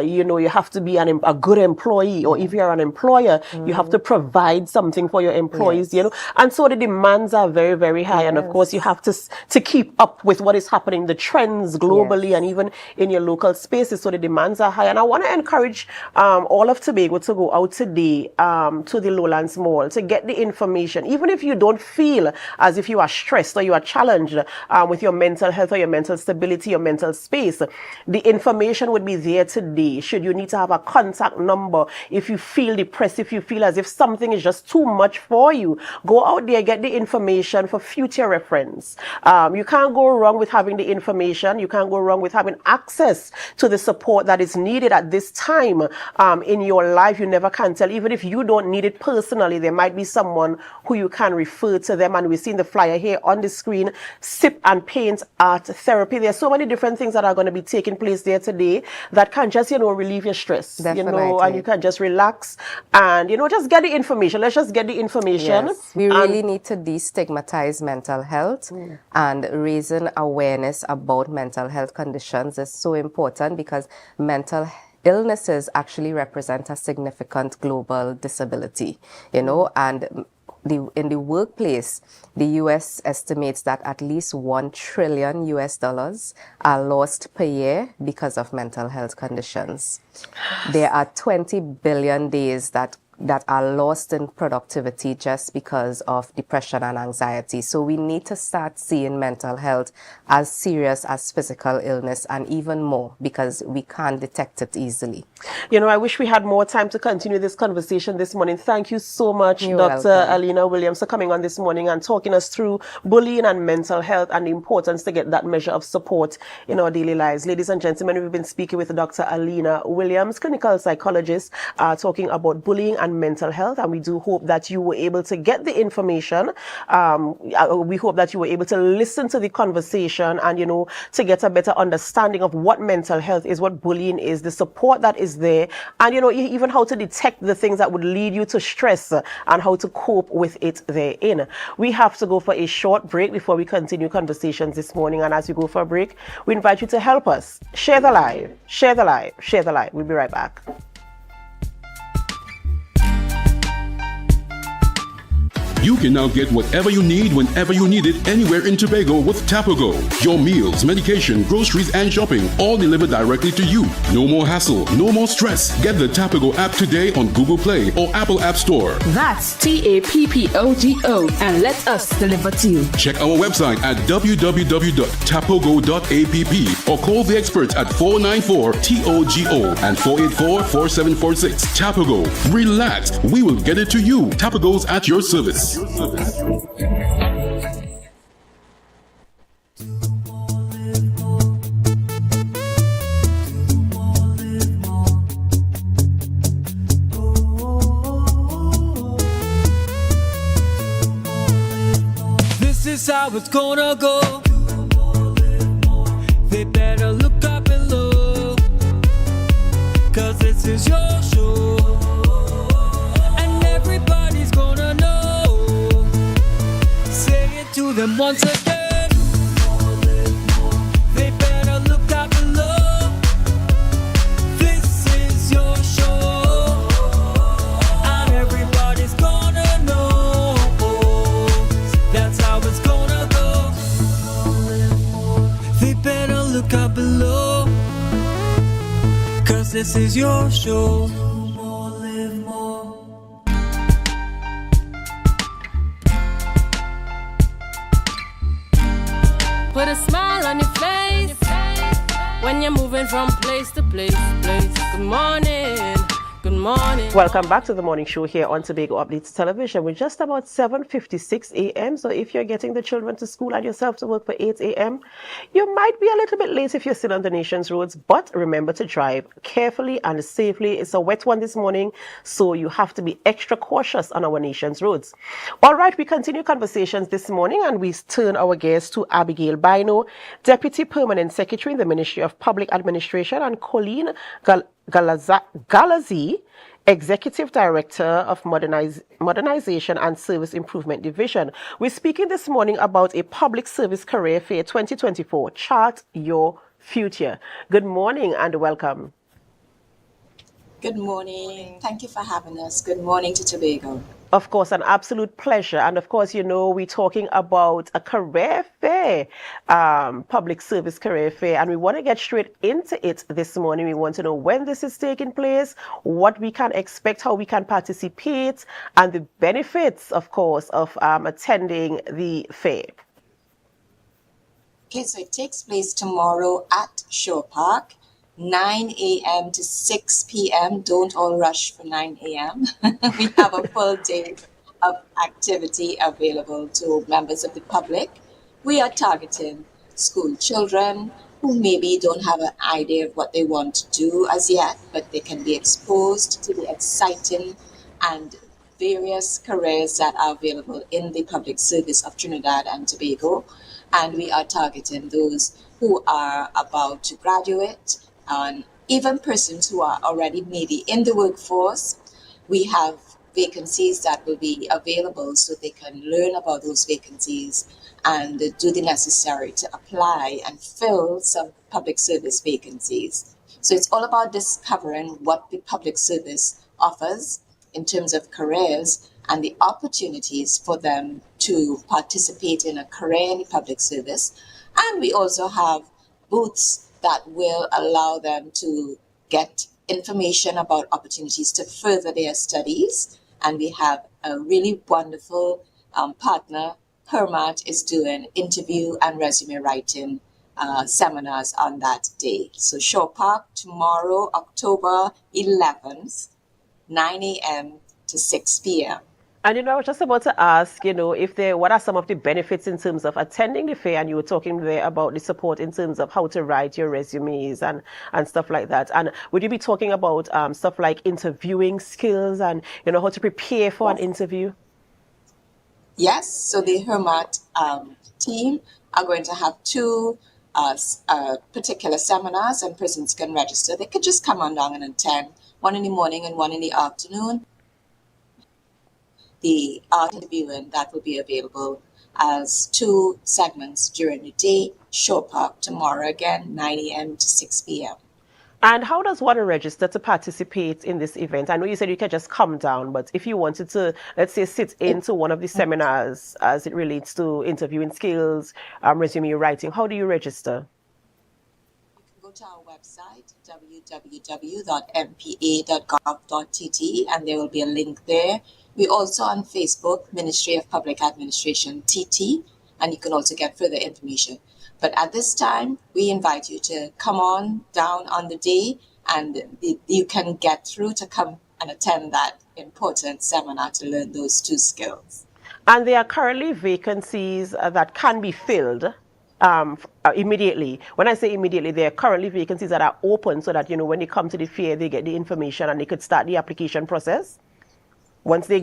you know, you have to be a good employee, or if you're an employer, you have to provide something for your employees, you know. And so the demands are very, very high. And of course, you have to keep up with what is happening, the trends globally and even in your local spaces. So the demands are high. And I want to encourage all of Tobago to go out today to the Lowlands Mall to get the information. Even if you don't feel as if you are stressed or you are challenged with your mental health or your mental stability, your mental space, the information would be there today. Should you need to have a contact number, if you feel depressed, if you feel as if something is just too much for you, go out there, get the information for future reference. You can't go wrong with having the information. You can't go wrong with having access to the support that is needed at this time in your life. You never can tell. Even if you don't need it personally, there might be someone who you can refer to them. And we've seen the flyer here on the screen, Sip and Paint Art Therapy. There's so many different things that are going to be taking place there today that can just, you know, relieve your stress, you know, and you can just relax and, you know, just get the information. Let's just get the information. Yes. We really need to destigmatize mental health, and raising awareness about mental health conditions is so important because mental illnesses actually represent a significant global disability, you know, and in the workplace, the U.S. estimates that at least $1 trillion are lost per year because of mental health conditions. There are 20 billion days that that are lost in productivity just because of depression and anxiety. So we need to start seeing mental health as serious as physical illness, and even more, because we can't detect it easily. You know, I wish we had more time to continue this conversation this morning. Thank you so much, You're Dr. welcome. Alina Williams, for coming on this morning and talking us through bullying and mental health and the importance to get that measure of support in our daily lives. Ladies and gentlemen, we've been speaking with Dr. Alina Williams, clinical psychologist, talking about bullying and mental health, and we do hope that you were able to get the information. We hope that you were able to listen to the conversation and, you know, to get a better understanding of what mental health is, what bullying is, the support that is there, and, you know, even how to detect the things that would lead you to stress and how to cope with it therein. We have to go for a short break before we continue conversations this morning, and as we go for a break, we invite you to help us share the live, share the live, share the live. We'll be right back. You can now get whatever you need whenever you need it anywhere in Tobago with Tobago. Your meals, medication, groceries, and shopping all delivered directly to you. No more hassle, no more stress. Get the Tobago app today on Google Play or Apple App Store. That's TAPPOGO, and let us deliver to you. Check our website at www.tapogo.app or call the experts at 494-TOGO and 484-4746. Tobago. Relax. We will get it to you. Tobago's at your service. This is how it's gonna go. They better look up below, 'cause this is your show, and everybody's gonna know. Say it to them once again. They better look up below. This is your show, and everybody's gonna know. That's how it's gonna go. They better look up below, 'cause this is your show. Put a smile on your face when you're moving from place to place. Good morning. Good morning. Welcome back to the morning show here on Tobago Updates Television. We're just about 7:56 a.m. So if you're getting the children to school and yourself to work for 8 a.m., you might be a little bit late if you're still on the nation's roads. But remember to drive carefully and safely. It's a wet one this morning, so you have to be extra cautious on our nation's roads. All right, we continue conversations this morning, and we turn our gaze to Abigail Bino, Deputy Permanent Secretary in the Ministry of Public Administration, and Colleen Galazi, Executive Director of Modernization and Service Improvement Division. We're speaking this morning about a Public Service Career Fair 2024, Chart Your Future. Good morning and welcome. Good morning. Thank you for having us. Good morning to Tobago. Of course, an absolute pleasure. And of course, you know, we're talking about a career fair, public service career fair. And we want to get straight into it this morning. We want to know when this is taking place, what we can expect, how we can participate, and the benefits, of course, of attending the fair. Okay, so it takes place tomorrow at Shore Park, 9 a.m. to 6 p.m. Don't all rush for 9 a.m. We have a full day of activity available to members of the public. We are targeting school children who maybe don't have an idea of what they want to do as yet, but they can be exposed to the exciting and various careers that are available in the public service of Trinidad and Tobago. And we are targeting those who are about to graduate, and even persons who are already maybe in the workforce. We have vacancies that will be available so they can learn about those vacancies and do the necessary to apply and fill some public service vacancies. So it's all about discovering what the public service offers in terms of careers and the opportunities for them to participate in a career in the public service. And we also have booths that will allow them to get information about opportunities to further their studies. And we have a really wonderful partner. Hermat is doing interview and resume writing seminars on that day. So Shore Park tomorrow, October 11th, 9 a.m. to 6 p.m. And I was just about to ask, what are some of the benefits in terms of attending the fair? And you were talking there about the support in terms of how to write your resumes and stuff like that. And would you be talking about stuff like interviewing skills and, how to prepare for an interview? Yes, so the Hermat team are going to have two particular seminars, and persons can register. They could just come on down and attend, one in the morning and one in the afternoon. The art interviewing that will be available as two segments during the day. Shore Park tomorrow again, 9 a.m. to 6 p.m. And how does one register to participate in this event? I know you said you can just come down, but if you wanted to, let's say, sit into one of the seminars as it relates to interviewing skills, resume writing, how do you register? You can go to our website, www.mpa.gov.tt, and there will be a link there. We're also on Facebook, Ministry of Public Administration, TT, and you can also get further information. But at this time, we invite you to come on down on the day, and you can get through to come and attend that important seminar to learn those two skills. And there are currently vacancies that can be filled immediately. When I say immediately, there are currently vacancies that are open so that, when they come to the fair, they get the information and they could start the application process. Once they,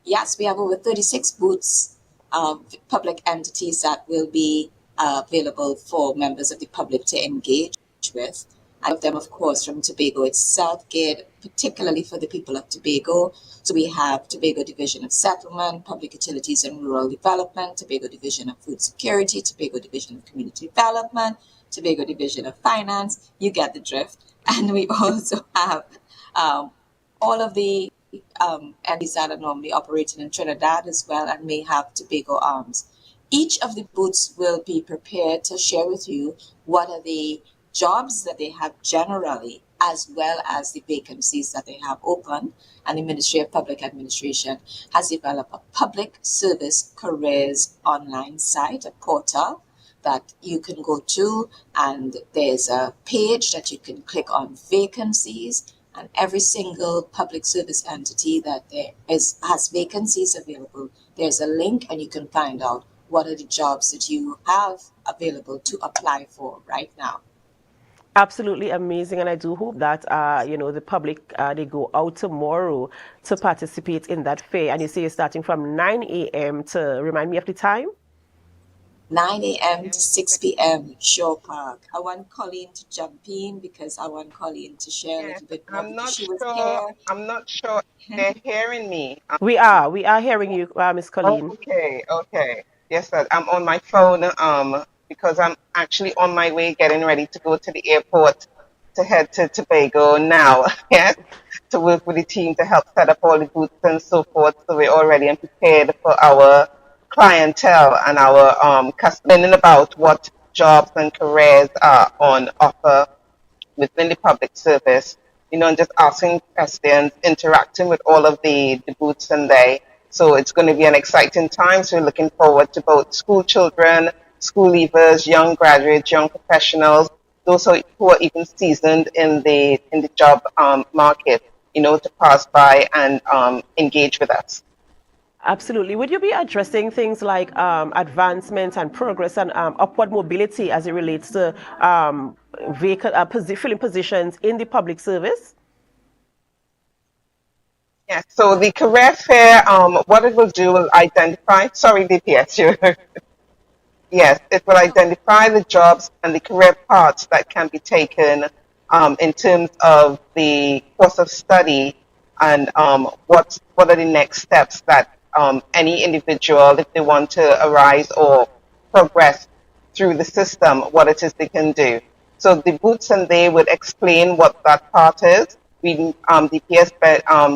yes, we have over 36 booths of public entities that will be available for members of the public to engage with. And of them, of course, from Tobago itself, geared particularly for the people of Tobago. So we have Tobago Division of Settlement, Public Utilities and Rural Development, Tobago Division of Food Security, Tobago Division of Community Development, Tobago Division of Finance. You get the drift. And we also have all of the entities that are normally operating in Trinidad as well, and may have Tobago arms. Each of the booths will be prepared to share with you what are the jobs that they have generally, as well as the vacancies that they have open. And the Ministry of Public Administration has developed a public service careers online site, a portal that you can go to, and there's a page that you can click on vacancies. And every single public service entity that has vacancies available, there's a link, and you can find out what are the jobs that you have available to apply for right now. Absolutely amazing, and I do hope that the public they go out tomorrow to participate in that fair. And you say you're starting from 9 a.m. to remind me of the time. 9 a.m. to 6 p.m. Shore Park. I want Colleen to jump in because I want Colleen to share a little bit more. I'm not sure if they're hearing me. We are hearing you, Miss Colleen. Okay. Yes, sir. I'm on my phone because I'm actually on my way getting ready to go to the airport to head to Tobago now. Yes, to work with the team to help set up all the booths and so forth. So we're all ready and prepared for our clientele and our customers, learning about what jobs and careers are on offer within the public service, and just asking questions, interacting with all of the booths and they. So it's going to be an exciting time. So we're looking forward to both school children, school leavers, young graduates, young professionals, those who are even seasoned in the job market, to pass by and engage with us. Absolutely. Would you be addressing things like advancement and progress and upward mobility as it relates to filling positions in the public service? Yes. So the career fair, what it will do will identify. Sorry, DPS. Yes, it will identify the jobs and the career paths that can be taken in terms of the course of study and what are the next steps that any individual, if they want to arise or progress through the system, what it is they can do. So the booths and they would explain what that part is. DPS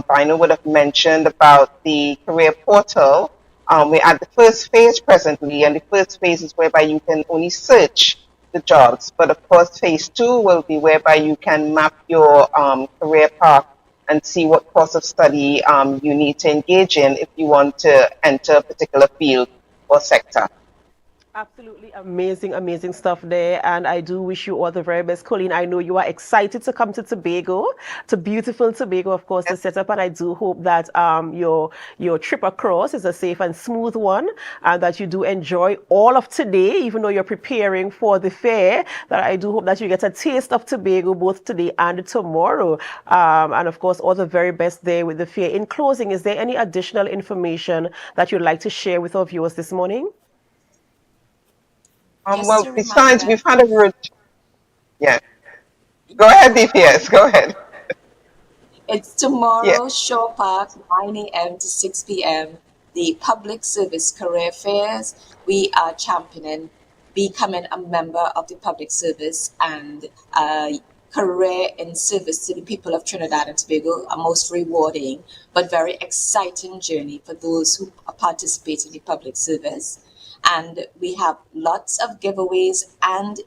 Bino would have mentioned about the career portal. We're at the first phase presently, and the first phase is whereby you can only search the jobs. But of course, phase 2 will be whereby you can map your career path and see what course of study you need to engage in if you want to enter a particular field or sector. Absolutely amazing, amazing stuff there. And I do wish you all the very best. Colleen, I know you are excited to come to Tobago, to beautiful Tobago, of course, to set up. And I do hope that your trip across is a safe and smooth one, and that you do enjoy all of today, even though you're preparing for the fair. That I do hope that you get a taste of Tobago both today and tomorrow. And of course, all the very best there with the fair. In closing, is there any additional information that you'd like to share with our viewers this morning? Well, besides, we've had a road. Yeah. Go ahead, DPS. Go ahead. It's tomorrow, Shore Park, 9 a.m. to 6 p.m. The public service career fairs. We are championing becoming a member of the public service and career in service to the people of Trinidad and Tobago, a most rewarding but very exciting journey for those who participate in the public service. And we have lots of giveaways and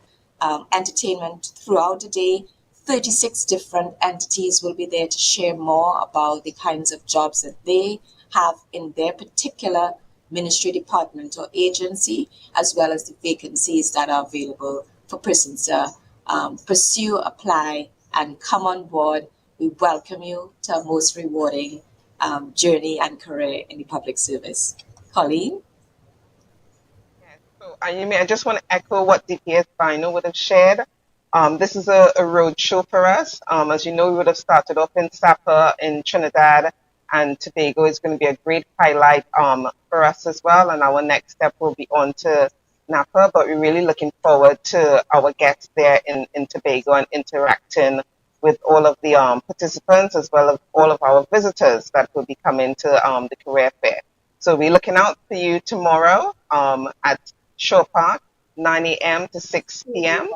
entertainment throughout the day. 36 different entities will be there to share more about the kinds of jobs that they have in their particular ministry, department, or agency, as well as the vacancies that are available for persons to pursue, apply, and come on board. We welcome you to a most rewarding journey and career in the public service. Colleen? I just want to echo what DPS Bino would have shared. This is a road show for us. As you know, we would have started off in Sapa in Trinidad and Tobago. Is going to be a great highlight for us as well. And our next step will be on to Napa. But we're really looking forward to our guests there in Tobago and interacting with all of the participants as well as all of our visitors that will be coming to the career fair. So we're looking out for you tomorrow at Shore Park, 9 a.m. to 6 p.m.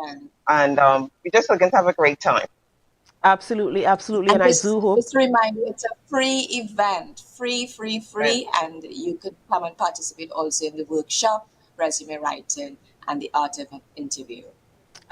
And we're just looking to have a great time. Absolutely, absolutely. And just, I do hope. Just to remind you, it's a free event, free. Right. And you could come and participate also in the workshop, resume writing, and the art of an interview.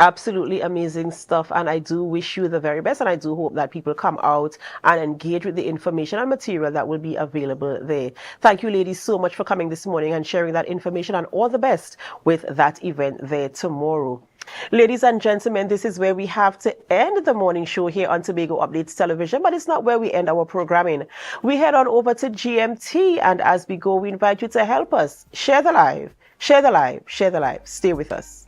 Absolutely amazing stuff, and I do wish you the very best, and I do hope that people come out and engage with the information and material that will be available there. Thank you, ladies, so much for coming this morning and sharing that information, and all the best with that event there tomorrow. Ladies and gentlemen, this is where we have to end the morning show here on Tobago Updates Television, but it's not where we end our programming. We head on over to GMT, and as we go, we invite you to help us share the live, share the live, share the live. Stay with us.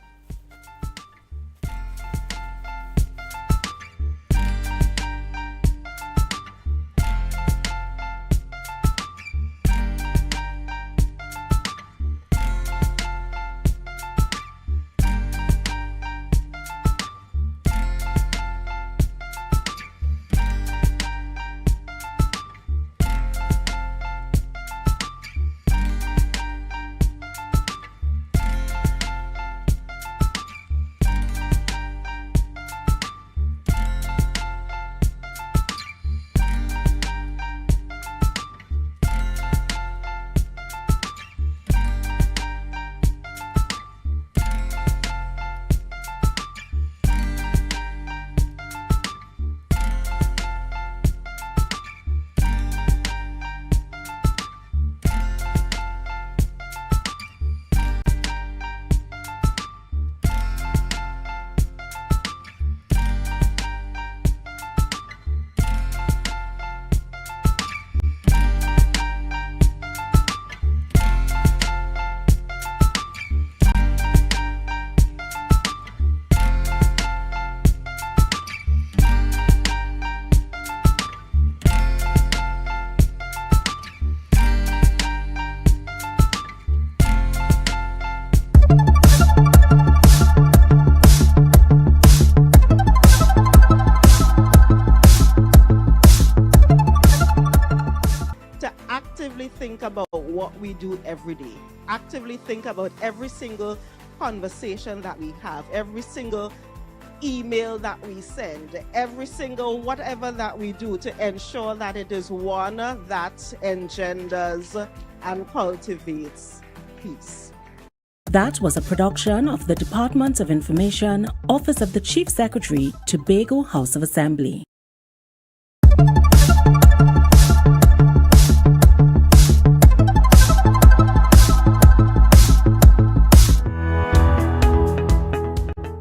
Think about what we do every day. Actively think about every single conversation that we have, every single email that we send, every single whatever that we do to ensure that it is one that engenders and cultivates peace. That was a production of the Department of Information, Office of the Chief Secretary, Tobago House of Assembly.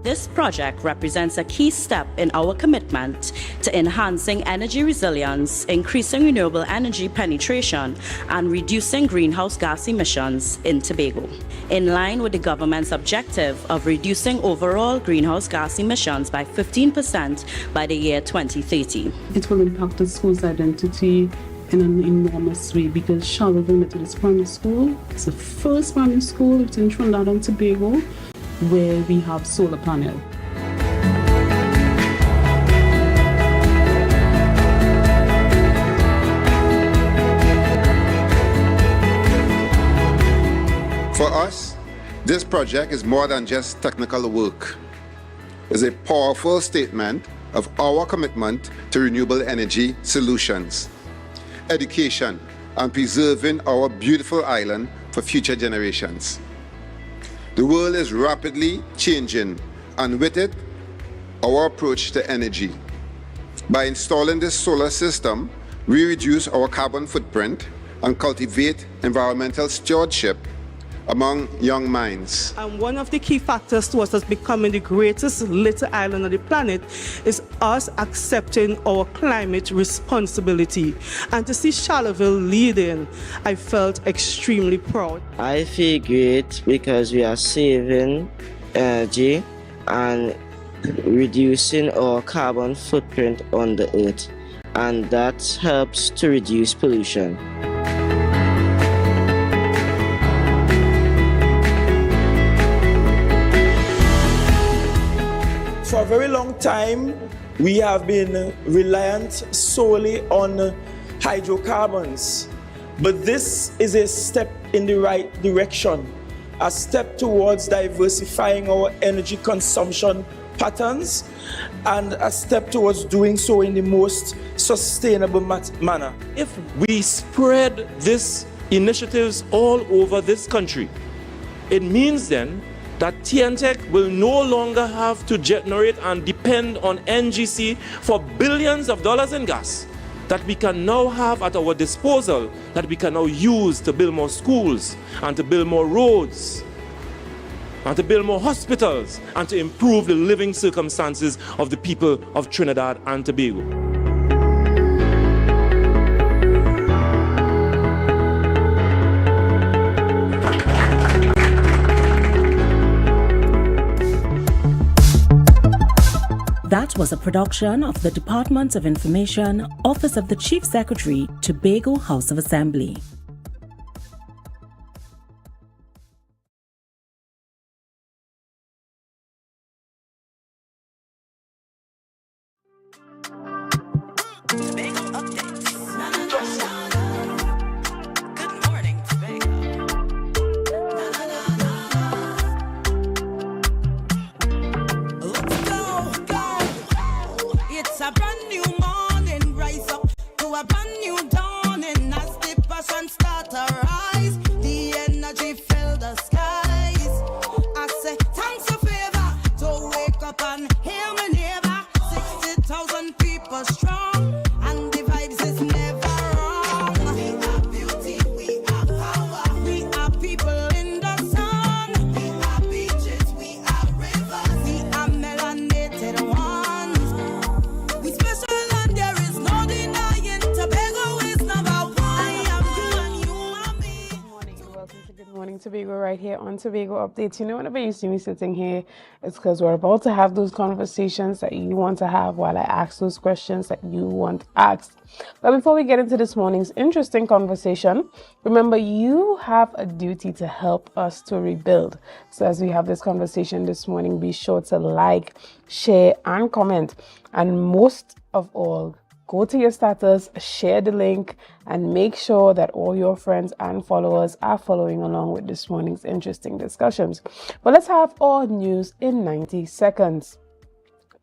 This project represents a key step in our commitment to enhancing energy resilience, increasing renewable energy penetration, and reducing greenhouse gas emissions in Tobago, in line with the government's objective of reducing overall greenhouse gas emissions by 15% by the year 2030. It will impact the school's identity in an enormous way because Charlottesville Methodist Primary School is the first primary school within Trinidad and Tobago where we have solar panel. For us, this project is more than just technical work. It's a powerful statement of our commitment to renewable energy solutions, education, and preserving our beautiful island for future generations. The world is rapidly changing, and with it, our approach to energy. By installing this solar system, we reduce our carbon footprint and cultivate environmental stewardship among young minds. And one of the key factors towards us becoming the greatest little island on the planet is us accepting our climate responsibility. And to see Charlottesville leading, I felt extremely proud. I feel great because we are saving energy and reducing our carbon footprint on the earth, and that helps to reduce pollution. For a very long time, we have been reliant solely on hydrocarbons. But this is a step in the right direction, a step towards diversifying our energy consumption patterns, and a step towards doing so in the most sustainable manner. If we spread these initiatives all over this country, it means then that TNTech will no longer have to generate and depend on NGC for billions of dollars in gas that we can now have at our disposal, that we can now use to build more schools and to build more roads and to build more hospitals and to improve the living circumstances of the people of Trinidad and Tobago. That was a production of the Department of Information, Office of the Chief Secretary, Tobago House of Assembly. It's a brand new morning, rise up to a brand new dawning. As the passion start to rise, the energy fill the skies. I say thanks for favor to wake up and hear me neighbor. 60,000 people strong, and the vibes is never wrong. We are beauty, we are power, we are people in the sun. We are beaches, we are rivers, we are melanated ones. We special and there is no denying. Tobago is number one. I am you and you are me. Welcome to Good Morning Tobago right here on Tobago Updates. You know, whenever you see me sitting here, it's because we're about to have those conversations that you want to have while I ask those questions that you want asked. But before we get into this morning's interesting conversation, remember you have a duty to help us to rebuild. So as we have this conversation this morning, be sure to like, share, and comment. And most of all, go to your status, share the link, and make sure that all your friends and followers are following along with this morning's interesting discussions. But let's have all news in 90 seconds.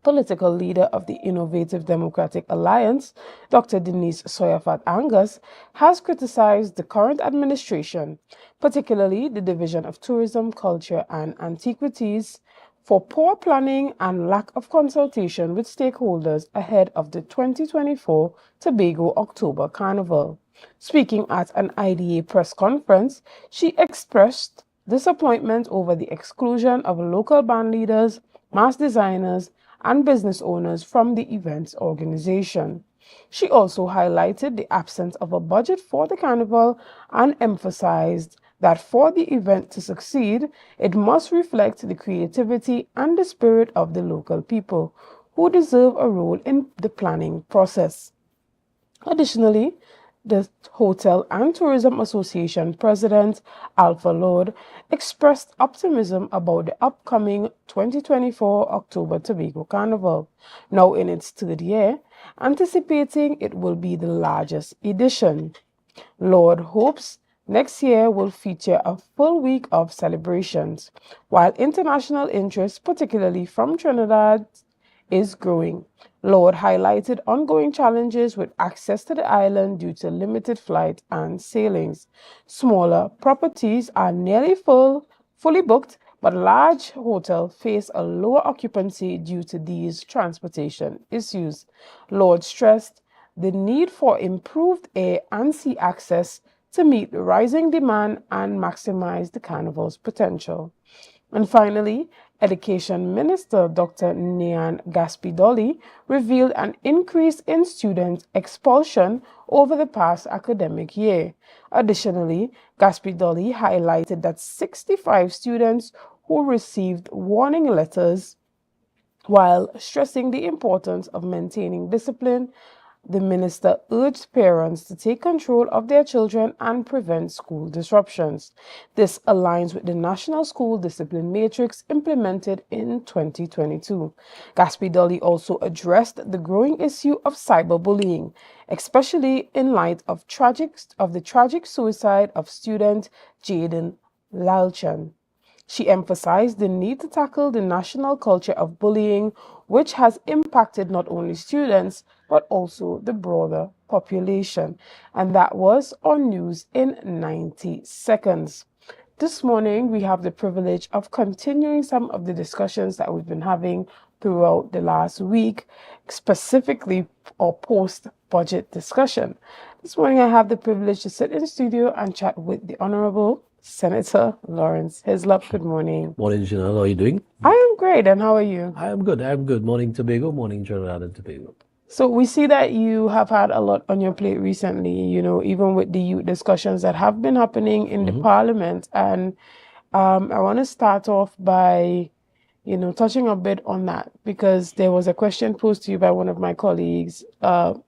Political leader of the Innovative Democratic Alliance, Dr. Denise Soyafat Angus, has criticized the current administration, particularly the Division of Tourism, Culture and Antiquities, for poor planning and lack of consultation with stakeholders ahead of the 2024 Tobago October Carnival. Speaking at an IDA press conference, she expressed disappointment over the exclusion of local band leaders, mass designers, and business owners from the event's organization. She also highlighted the absence of a budget for the carnival and emphasized that for the event to succeed, it must reflect the creativity and the spirit of the local people, who deserve a role in the planning process. Additionally, the Hotel and Tourism Association President, Alpha Lord, expressed optimism about the upcoming 2024 October Tobago Carnival, now in its third year, anticipating it will be the largest edition. Lord hopes next year will feature a full week of celebrations, while international interest, particularly from Trinidad, is growing. Lord highlighted ongoing challenges with access to the island due to limited flights and sailings. Smaller properties are nearly fully booked, but large hotels face a lower occupancy due to these transportation issues. Lord stressed the need for improved air and sea access to meet the rising demand and maximize the carnival's potential. And finally, Education Minister Dr. Nian Gaspidoli revealed an increase in student expulsion over the past academic year. Additionally, Gaspidoli highlighted that 65 students who received warning letters, while stressing the importance of maintaining discipline. The minister urged parents to take control of their children and prevent school disruptions. This aligns with the National School Discipline Matrix implemented in 2022. Gaspidoli also addressed the growing issue of cyberbullying, especially in light of the tragic suicide of student Jaden Lalchan. She emphasized the need to tackle the national culture of bullying, which has impacted not only students, but also the broader population. And that was on News in 90 Seconds. This morning, we have the privilege of continuing some of the discussions that we've been having throughout the last week, specifically our post-budget discussion. This morning, I have the privilege to sit in the studio and chat with the Honorable Senator Lawrence Hislop. Good morning. Morning, Janelle. How are you doing? I am great, and how are you? I am good. Morning, Tobago. Morning, Trinidad and Tobago. So we see that you have had a lot on your plate recently, even with the youth discussions that have been happening in the parliament. And I want to start off by, touching a bit on that, because there was a question posed to you by one of my colleagues,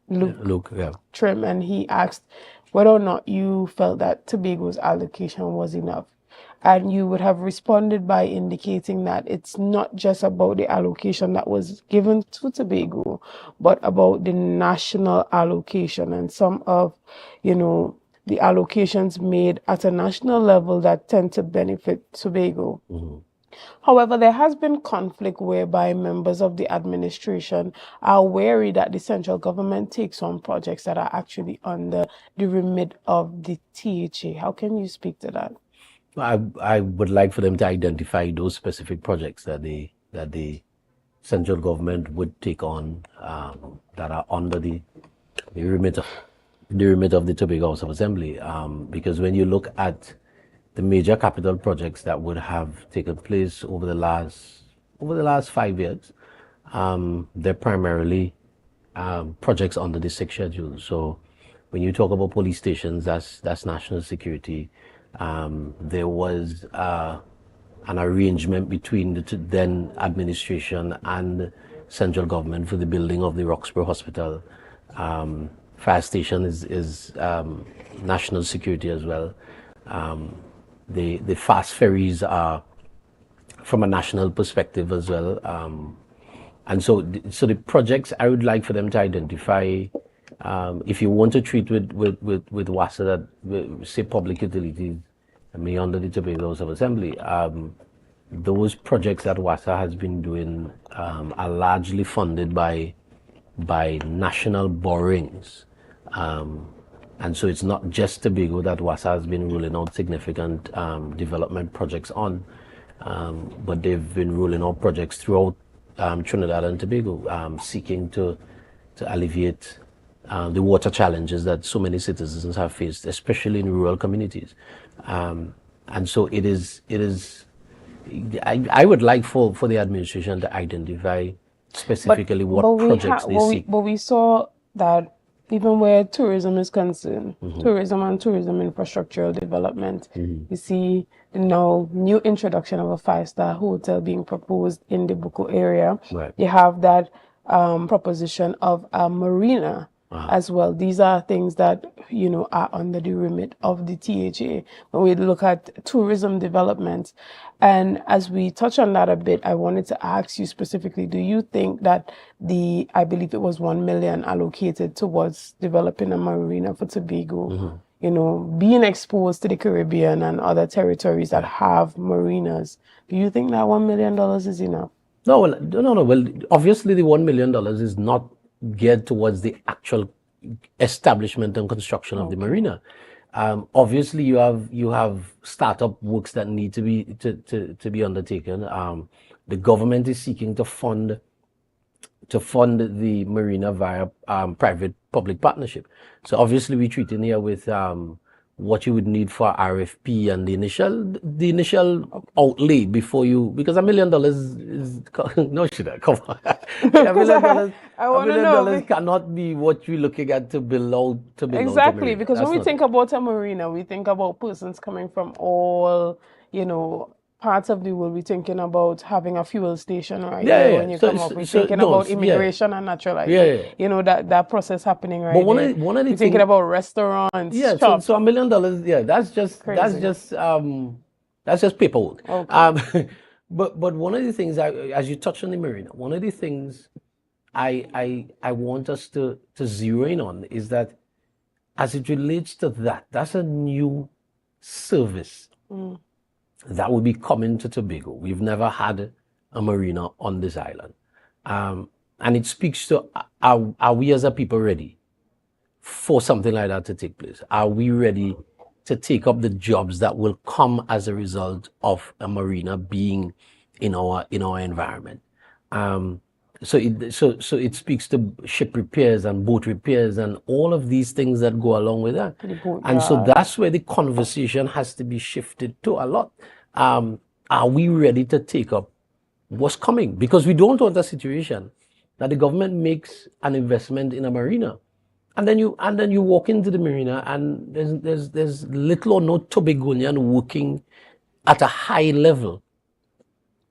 Luke Trim, and he asked whether or not you felt that Tobago's allocation was enough. And you would have responded by indicating that it's not just about the allocation that was given to Tobago, but about the national allocation and some of, the allocations made at a national level that tend to benefit Tobago. However, there has been conflict whereby members of the administration are wary that the central government takes on projects that are actually under the remit of the THA. How can you speak to that? I would like for them to identify those specific projects that the central government would take on that are under the remit of the Tobago House of Assembly. Because when you look at the major capital projects that would have taken place over the last 5 years, they're primarily projects under the 6th schedule. So when you talk about police stations, that's national security. There was an arrangement between the then administration and central government for the building of the Roxborough Hospital. Fire station is national security as well. The fast ferries are from a national perspective as well. And so the projects, I would like for them to identify, if you want to treat with WASA, that say public utilities, under the Tobago House of Assembly, those projects that WASA has been doing are largely funded by national borrowings. And so it's not just Tobago that WASA has been rolling out significant development projects on, but they've been rolling out projects throughout Trinidad and Tobago, seeking to alleviate the water challenges that so many citizens have faced, especially in rural communities. And so it is. I would like for the administration to identify specifically what projects they seek. But we saw that even where tourism is concerned, Mm-hmm. tourism and tourism infrastructural development, you see the now new introduction of a 5-star hotel being proposed in the Buko area. Right. You have that proposition of a marina as well. These are things that, are under the remit of the THA when we look at tourism development. And as we touch on that a bit, I wanted to ask you specifically, do you think that I believe it was 1 million allocated towards developing a marina for Tobago, being exposed to the Caribbean and other territories that have marinas, do you think that $1 million is enough? No. Well, obviously the $1 million is not geared towards the actual establishment and construction of the marina. Obviously, you have startup works that need to be undertaken. The government is seeking to fund the marina via private-public partnership. So obviously, we're treating here with what you would need for RFP and the initial outlay before you, because $1 million is no shit. Come on, $1 million. $1 million cannot be what you're looking at to build out. Exactly, because when we think about a marina, we think about persons coming from all parts of the world. We're thinking about having a fuel station there when you come up. We're thinking about immigration and naturalization. That process happening right there. One of the we're thinking about restaurants. So $1 million. That's just paperwork. Okay. But one of the things, as you touched on the marina, one of the things I want us to zero in on is that as it relates to that's a new service that will be coming to Tobago. We've never had a marina on this island. And it speaks to, are we as a people ready for something like that to take place? Are we ready to take up the jobs that will come as a result of a marina being in our environment? So it speaks to ship repairs and boat repairs and all of these things that go along with that. And so that's where the conversation has to be shifted to a lot. Are we ready to take up what's coming? Because we don't want a situation that the government makes an investment in a marina, and then you walk into the marina and there's little or no Tobagonian working at a high level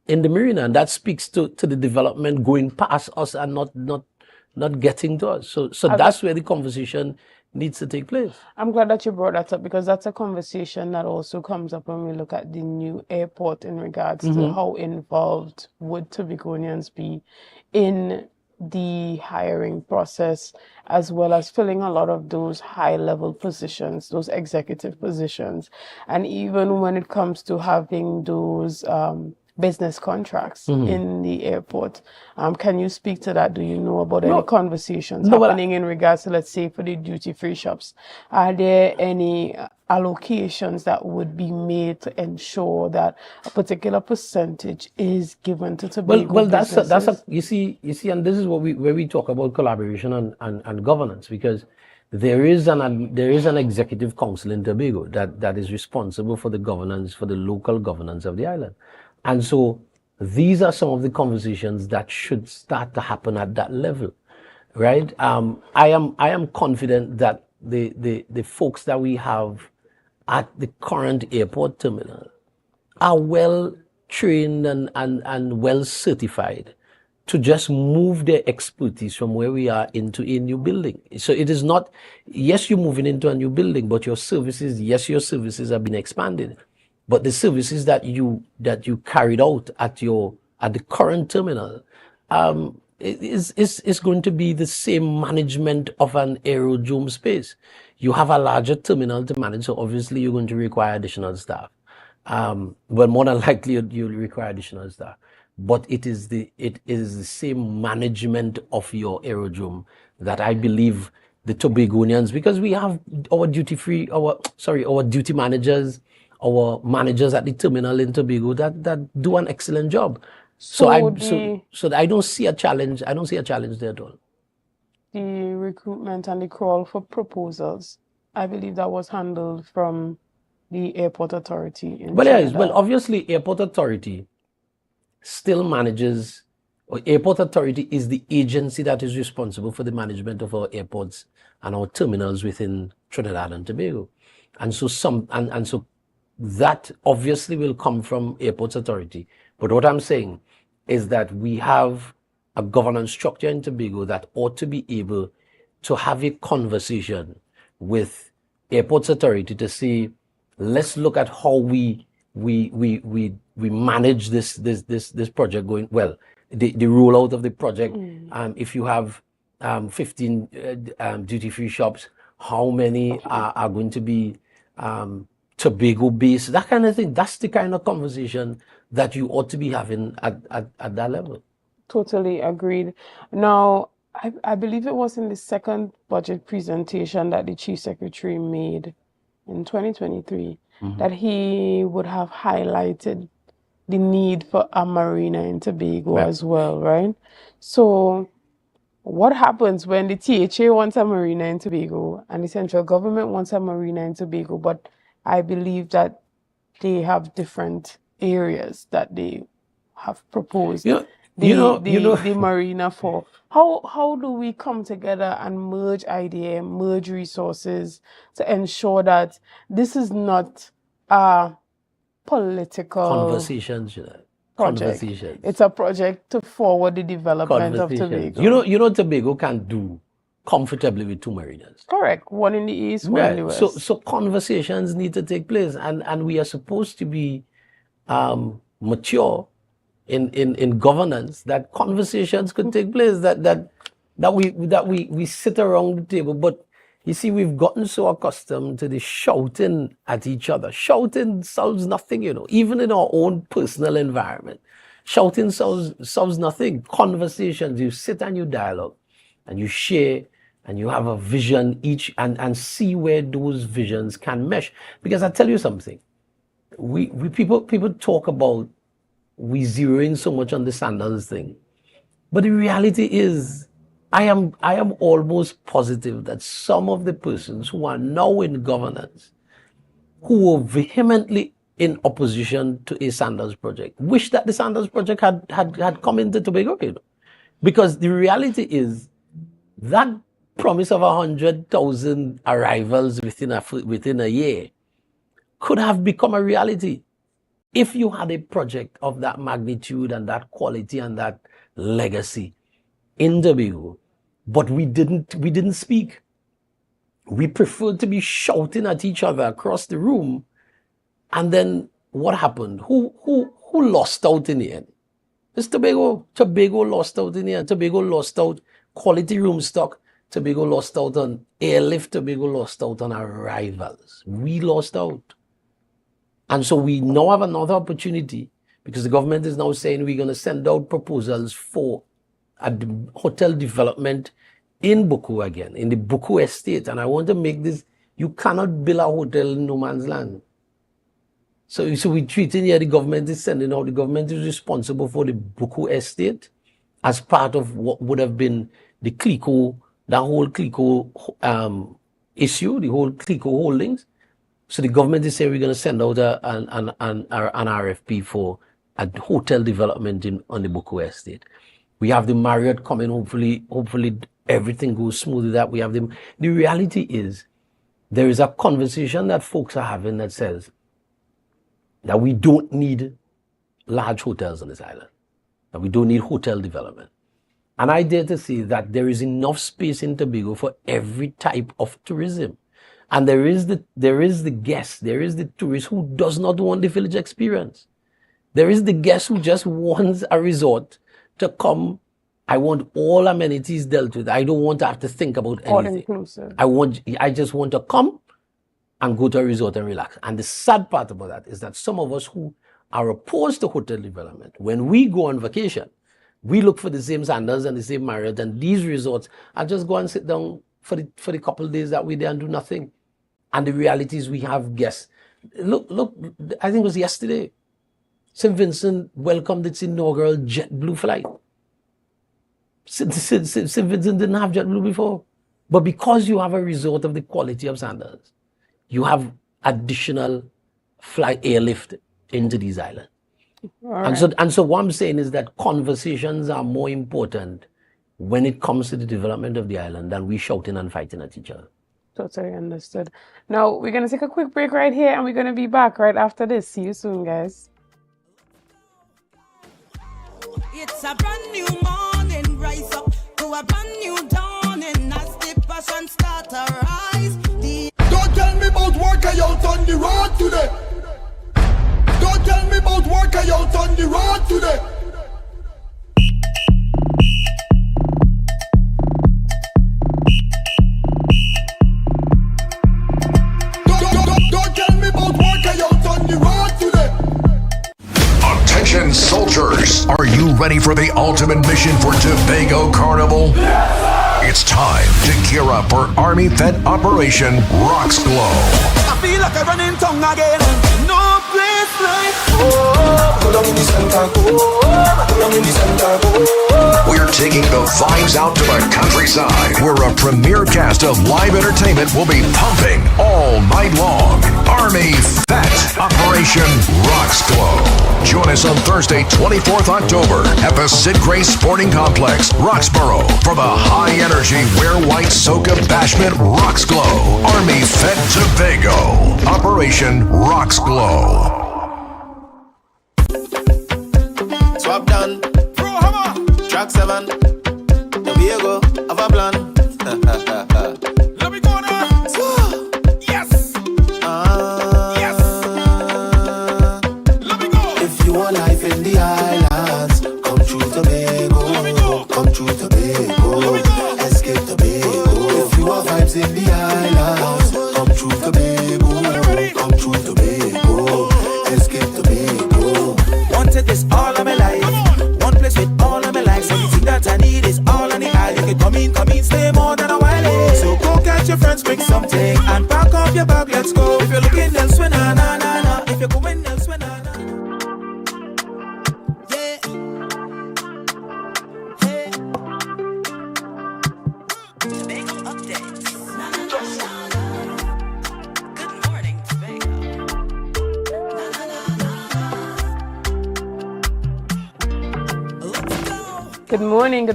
in the marina, and that speaks to the development going past us and not getting to us. So that's where the conversation needs to take place. I'm glad that you brought that up, because that's a conversation that also comes up when we look at the new airport in regards to how involved would Tobagonians be in the hiring process, as well as filling a lot of those high-level positions, those executive positions. And even when it comes to having those business contracts in the airport. Can you speak to that? Do you know about any conversations happening in regards to, let's say, for the duty-free shops? Are there any allocations that would be made to ensure that a particular percentage is given to Tobago businesses? That's you see, and this is where we talk about collaboration and governance, because there is an executive council in Tobago that is responsible for the governance, for the local governance of the island. And so these are some of the conversations that should start to happen at that level, right? I am confident that the folks that we have at the current airport terminal are well trained and well certified to just move their expertise from where we are into a new building. So it is not, yes, you're moving into a new building, but your services have been expanded. But the services that you carried out at the current terminal is going to be the same management of an aerodrome space. You have a larger terminal to manage, so obviously you're going to require additional staff. well, more than likely you'll require additional staff. But it is the same management of your aerodrome that I believe the Tobagonians, because we have our our duty managers, our managers at the terminal in Tobago that do an excellent job. So I don't see a challenge. I don't see a challenge there at all. The recruitment and the call for proposals, I believe that was handled from the airport authority in Trinidad. Well, obviously, airport authority still manages, or airport authority is the agency that is responsible for the management of our airports and our terminals within Trinidad and Tobago. And so so that obviously will come from airports authority. But what I'm saying is that we have a governance structure in Tobago that ought to be able to have a conversation with airports authority to see, let's look at how we manage this project going well. The rollout of the project. If you have 15 duty-free shops, how many are going to be Tobago based? That kind of thing. That's the kind of conversation that you ought to be having at that level. Totally agreed. Now, I believe it was in the second budget presentation that the Chief Secretary made in 2023 that he would have highlighted the need for a marina in Tobago as well, right? So what happens when the THA wants a marina in Tobago and the central government wants a marina in Tobago, but I believe that they have different areas that they have proposed the marina for. How do we come together and merge idea, merge resources to ensure that this is not a political conversations, project? It's a project to forward the development of Tobago. Tobago can do comfortably with 2 marinas. Correct. One in the east, one in the west. So conversations need to take place, and we are supposed to be mature in governance, that conversations could take place, that we sit around the table. But you see, we've gotten so accustomed to the shouting at each other. Shouting solves nothing, even in our own personal environment. Shouting solves nothing. Conversations, you sit and you dialogue and you share and you have a vision each and see where those visions can mesh. Because I tell you something, people talk about we zeroing so much on the Sandals thing. But the reality is, I am almost positive that some of the persons who are now in governance, who were vehemently in opposition to a Sandals project, wish that the Sandals project had come into Tobago. Because the reality is, that promise of 100,000 arrivals within a year could have become a reality if you had a project of that magnitude and that quality and that legacy in Tobago. But we didn't speak. We preferred to be shouting at each other across the room. And then what happened? Who lost out in the end? It's Tobago. Tobago lost out in the end. Tobago lost out quality room stock. Tobago lost out on airlift. Tobago lost out on arrivals. We lost out. And so we now have another opportunity, because the government is now saying we're going to send out proposals for a hotel development in Buku again, in the Buku estate. And I want to make this, you cannot build a hotel in no man's land. So we're treating here, the government is sending out, the government is responsible for the Buku estate as part of what would have been the Clico, the whole Clico issue, the whole Clico holdings. So the government is saying we're going to send out an RFP for a hotel development on the Buku estate. We have the Marriott coming. Hopefully everything goes smoothly. That we have them. The reality is, there is a conversation that folks are having that says that we don't need large hotels on this island, that we don't need hotel development. And I dare to say that there is enough space in Tobago for every type of tourism. And there is the guest, there is the tourist who does not want the village experience. There is the guest who just wants a resort to come. I want all amenities dealt with. I don't want to have to think about anything. All inclusive. I just want to come and go to a resort and relax. And the sad part about that is that some of us who are opposed to hotel development, when we go on vacation, we look for the same Sandals and the same Marriott and these resorts and just go and sit down for the couple of days that we're there and do nothing. And the reality is we have guests. Look, I think it was yesterday. St. Vincent welcomed its inaugural JetBlue flight. St. Vincent didn't have JetBlue before. But because you have a resort of the quality of Sandals, you have additional flight airlift into these islands. And so what I'm saying is that conversations are more important when it comes to the development of the island than we shouting and fighting at each other. Totally understood. Now, we're going to take a quick break right here and we're going to be back right after this. See you soon, guys. It's a brand new morning, rise up to a brand new dawning as the passion start to rise. Don't tell me about work I out on the road today. Don't tell me about work I out on the road today. Don't tell me about work I out on the road today. Attention soldiers, are you ready for the ultimate mission for Tobago Carnival? It's time to gear up for Army-Fed Operation Rocks Glow. I feel like I run in tongue again. No place like home. Go down in the center, go down in the center, go. We're taking the vibes out to the countryside, where a premier cast of live entertainment will be pumping all night long. Army-Fed Operation Rocks Glow. Join us on Thursday, 24th October at the Sid Grace Sporting Complex, Roxborough, for the high-energy Wear White Soca Bashment Rocks Glow. Army-Fed Tobago. Operation Rocks Glow. Swap done. Track 7. Tobago of a plan. Let me go now. Yes. Yes. Let me go. If you want life in the islands, come through Tobago. Come through Tobago. Escape Tobago. If you want vibes in the islands, come through Tobago. Come through Tobago. Escape Tobago. Wanted this all of my life. One place with all of my life. Everything that I need is all on the island. You can come in, stay more than a while. So go catch your friends, bring something, and pack up your bag, let's go. If you're looking elsewhere, na na na na. If you're going elsewhere, na na. Yeah. Hey. Tobago updates. Na na na na. Good morning, Tobago. Na na na na. Good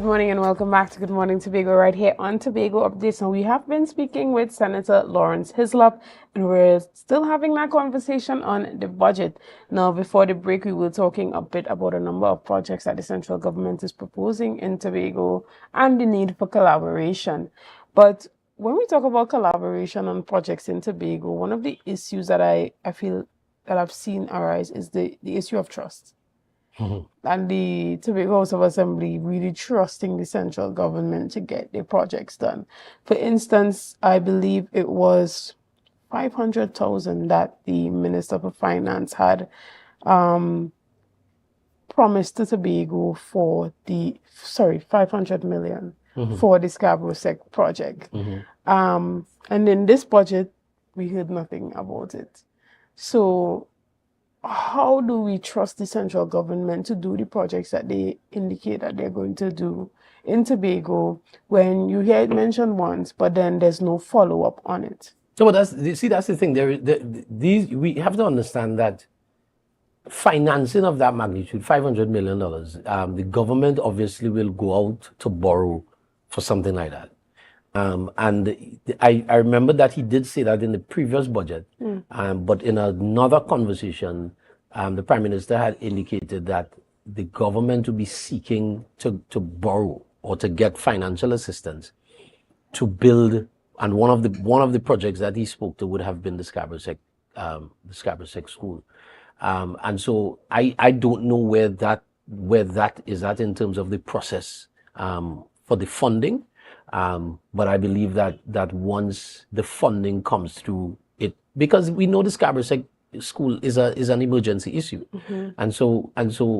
morning, and welcome back to Good Morning Tobago right here on Tobago Updates. And we have been speaking with Senator Lawrence Hislop, and we're still having that conversation on the budget. Now, before the break, we were talking a bit about a number of projects that the central government is proposing in Tobago and the need for collaboration. But when we talk about collaboration on projects in Tobago, one of the issues that I feel that I've seen arise is the issue of trust. And the Tobago House of Assembly really trusting the central government to get their projects done. For instance, I believe it was 500,000 that the Minister for Finance had promised to Tobago for 500 million for the Scarborough Sec project. And in this budget, we heard nothing about it. So how do we trust the central government to do the projects that they indicate that they're going to do in Tobago when you hear it mentioned once, but then there's no follow-up on it? So that's the thing. We have to understand that financing of that magnitude, $500 million, the government obviously will go out to borrow for something like that. And I remember that he did say that in the previous budget, but in another conversation, the Prime Minister had indicated that the government would be seeking to borrow or to get financial assistance to build, and one of the projects that he spoke to would have been the Scarborough Sec School. And so I don't know where that is at in terms of the process for the funding. But I believe that once the funding comes through, because we know the Scarborough school is an emergency issue, and so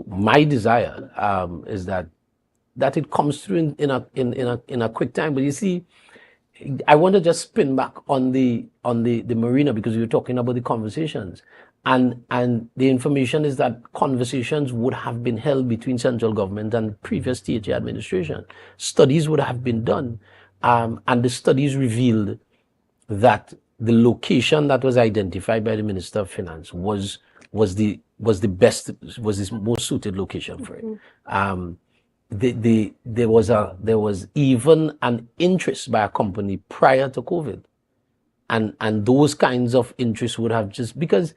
my desire is that it comes through in a quick time. But you see, I want to just spin back on the marina, because we were talking about the conversations, and the information is that conversations would have been held between central government and previous THA administration. Studies would have been done, and the studies revealed that the location that was identified by the Minister of Finance was the most suited location for it. There was even an interest by a company prior to COVID, and those kinds of interests would have just because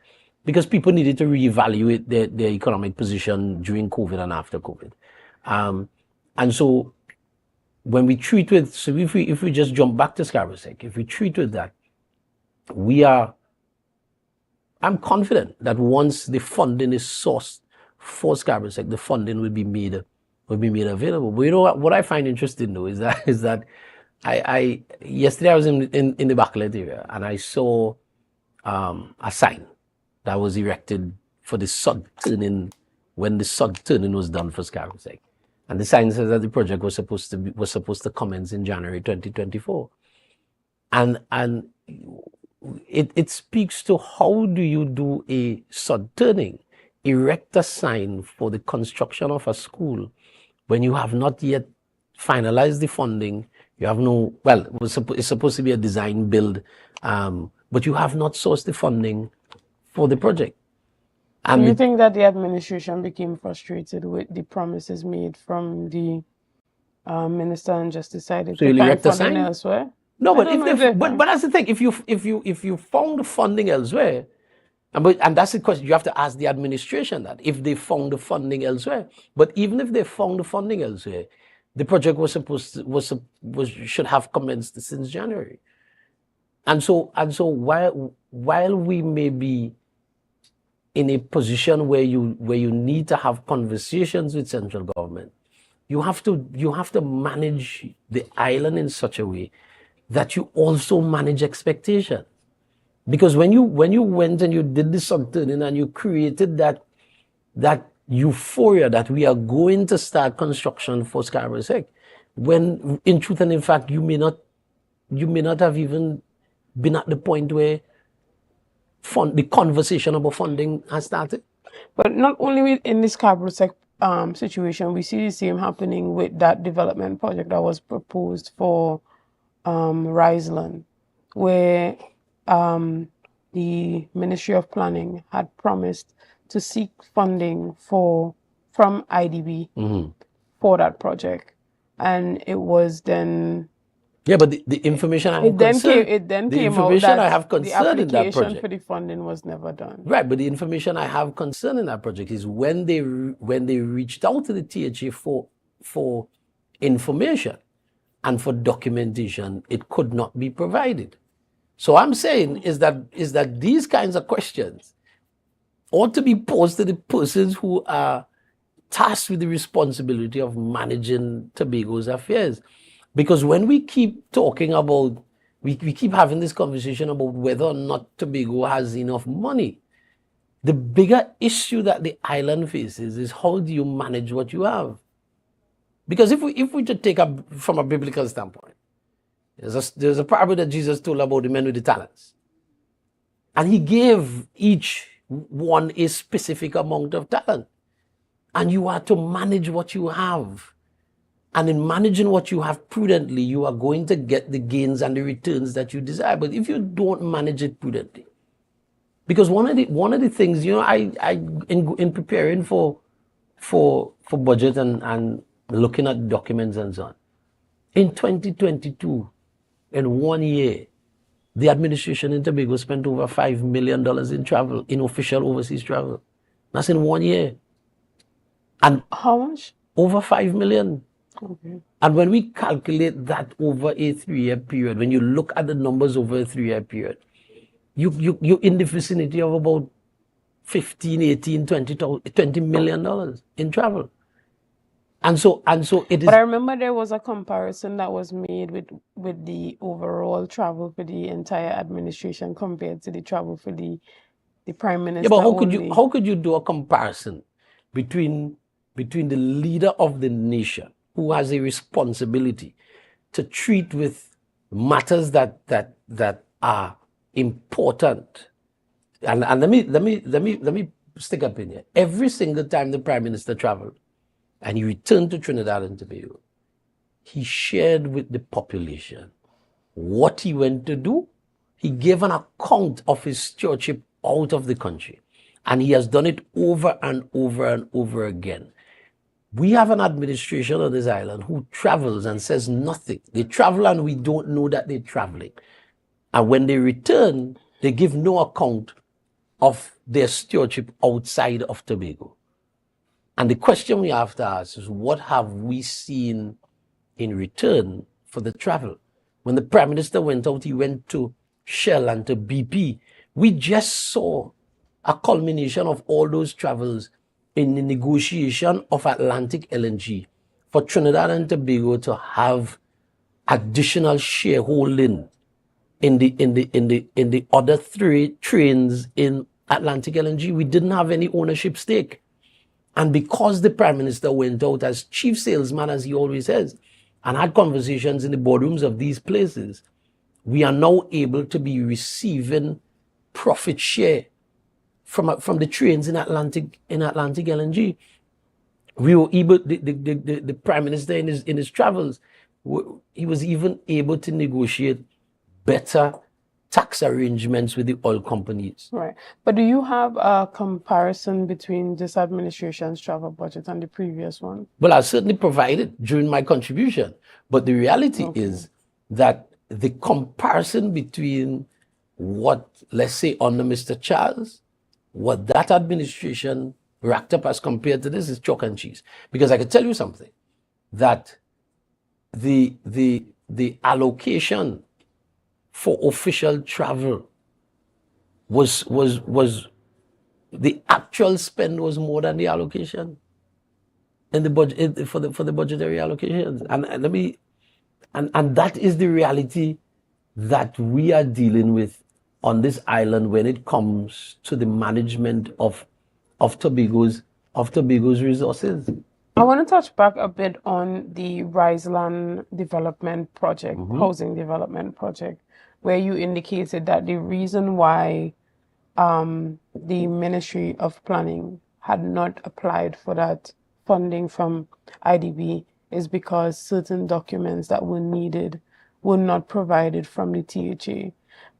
people needed to reevaluate their economic position during COVID and after COVID, and so when we treat with, so if we just jump back to Scarborough Sec, if we treat with that, I'm confident that once the funding is sourced for Scarborough Sec, the funding will be made available. But you know what I find interesting though is that I yesterday I was in the Backlet area, and I saw a sign that was erected for the sod turning, when the sod turning was done for Scarborough Sec. And the sign says that the project was supposed to commence in January 2024. And it speaks to how do you do a sod turning, erect a sign for the construction of a school when you have not yet finalized the funding. You have it's supposed to be a design build, but you have not sourced the funding for the project. Do you think that the administration became frustrated with the promises made from the minister and just decided to find funding elsewhere? No, but but that's the thing. If you found the funding elsewhere, and that's the question, you have to ask the administration that if they found the funding elsewhere. But even if they found the funding elsewhere, the project should have commenced since January. And so while we may be in a position where you need to have conversations with central government, you have to manage the island in such a way that you also manage expectation. Because when you went and you did the sub-turning and you created that euphoria that we are going to start construction for Scarborough Sec, when in truth and in fact you may not have even been at the point where the conversation about funding has started. But not only in the Scarborough Sec situation, we see the same happening with that development project that was proposed for Riseland, where the Ministry of Planning had promised to seek funding from IDB for that project, and it was then. Yeah, but the information I have concerned, the application for the funding was never done. Right, but the information I have concerning that project is when they reached out to the THA for information and for documentation, it could not be provided. So I'm saying is that these kinds of questions ought to be posed to the persons who are tasked with the responsibility of managing Tobago's affairs. Because when we keep talking about, we keep having this conversation about whether or not Tobago has enough money, the bigger issue that the island faces is how do you manage what you have? Because if we just take up from a biblical standpoint, there's a parable that Jesus told about the men with the talents. And he gave each one a specific amount of talent. And you are to manage what you have. And in managing what you have prudently, you are going to get the gains and the returns that you desire. But if you don't manage it prudently, because one of the things, I in preparing for budget and looking at documents and so on, in 2022, in 1 year, the administration in Tobago spent over $5 million in travel, in official overseas travel. That's in 1 year. And how much? Over $5 million. Okay. And when we calculate that over a 3-year period, when you look at the numbers over a 3-year period, you're in the vicinity of about $15, $18, $20 million in travel. And so it is. But I remember there was a comparison that was made with the overall travel for the entire administration compared to the travel for the prime minister. Yeah, but only. how could you do a comparison between the leader of the nation who has a responsibility to treat with matters that are important? And let me stick up in here. Every single time the prime minister traveled and he returned to Trinidad and Tobago, he shared with the population what he went to do. He gave an account of his stewardship out of the country. And he has done it over and over and over again. We have an administration on this island who travels and says nothing. They travel and we don't know that they're traveling. And when they return, they give no account of their stewardship outside of Tobago. And the question we have to ask is, what have we seen in return for the travel? When the prime minister went out, he went to Shell and to BP. We just saw a culmination of all those travels in the negotiation of Atlantic LNG for Trinidad and Tobago to have additional shareholding in the other 3 trains in Atlantic LNG. We didn't have any ownership stake. And because the prime minister went out as chief salesman, as he always says, and had conversations in the boardrooms of these places, we are now able to be receiving profit share from the trains in Atlantic LNG. We were able, the prime minister in his travels, he was even able to negotiate better tax arrangements with the oil companies. Right. But do you have a comparison between this administration's travel budget and the previous one? Well, I certainly provided during my contribution. But the reality is that the comparison between what, let's say, under Mr. Charles, what that administration racked up as compared to this is chalk and cheese. Because I can tell you something, that the allocation for official travel was the actual spend was more than the allocation in the budget for the budgetary allocations. And that is the reality that we are dealing with on this island when it comes to the management of Tobago's resources. I want to touch back a bit on the Riseland development project, housing development project, where you indicated that the reason why the Ministry of Planning had not applied for that funding from IDB is because certain documents that were needed were not provided from the THA.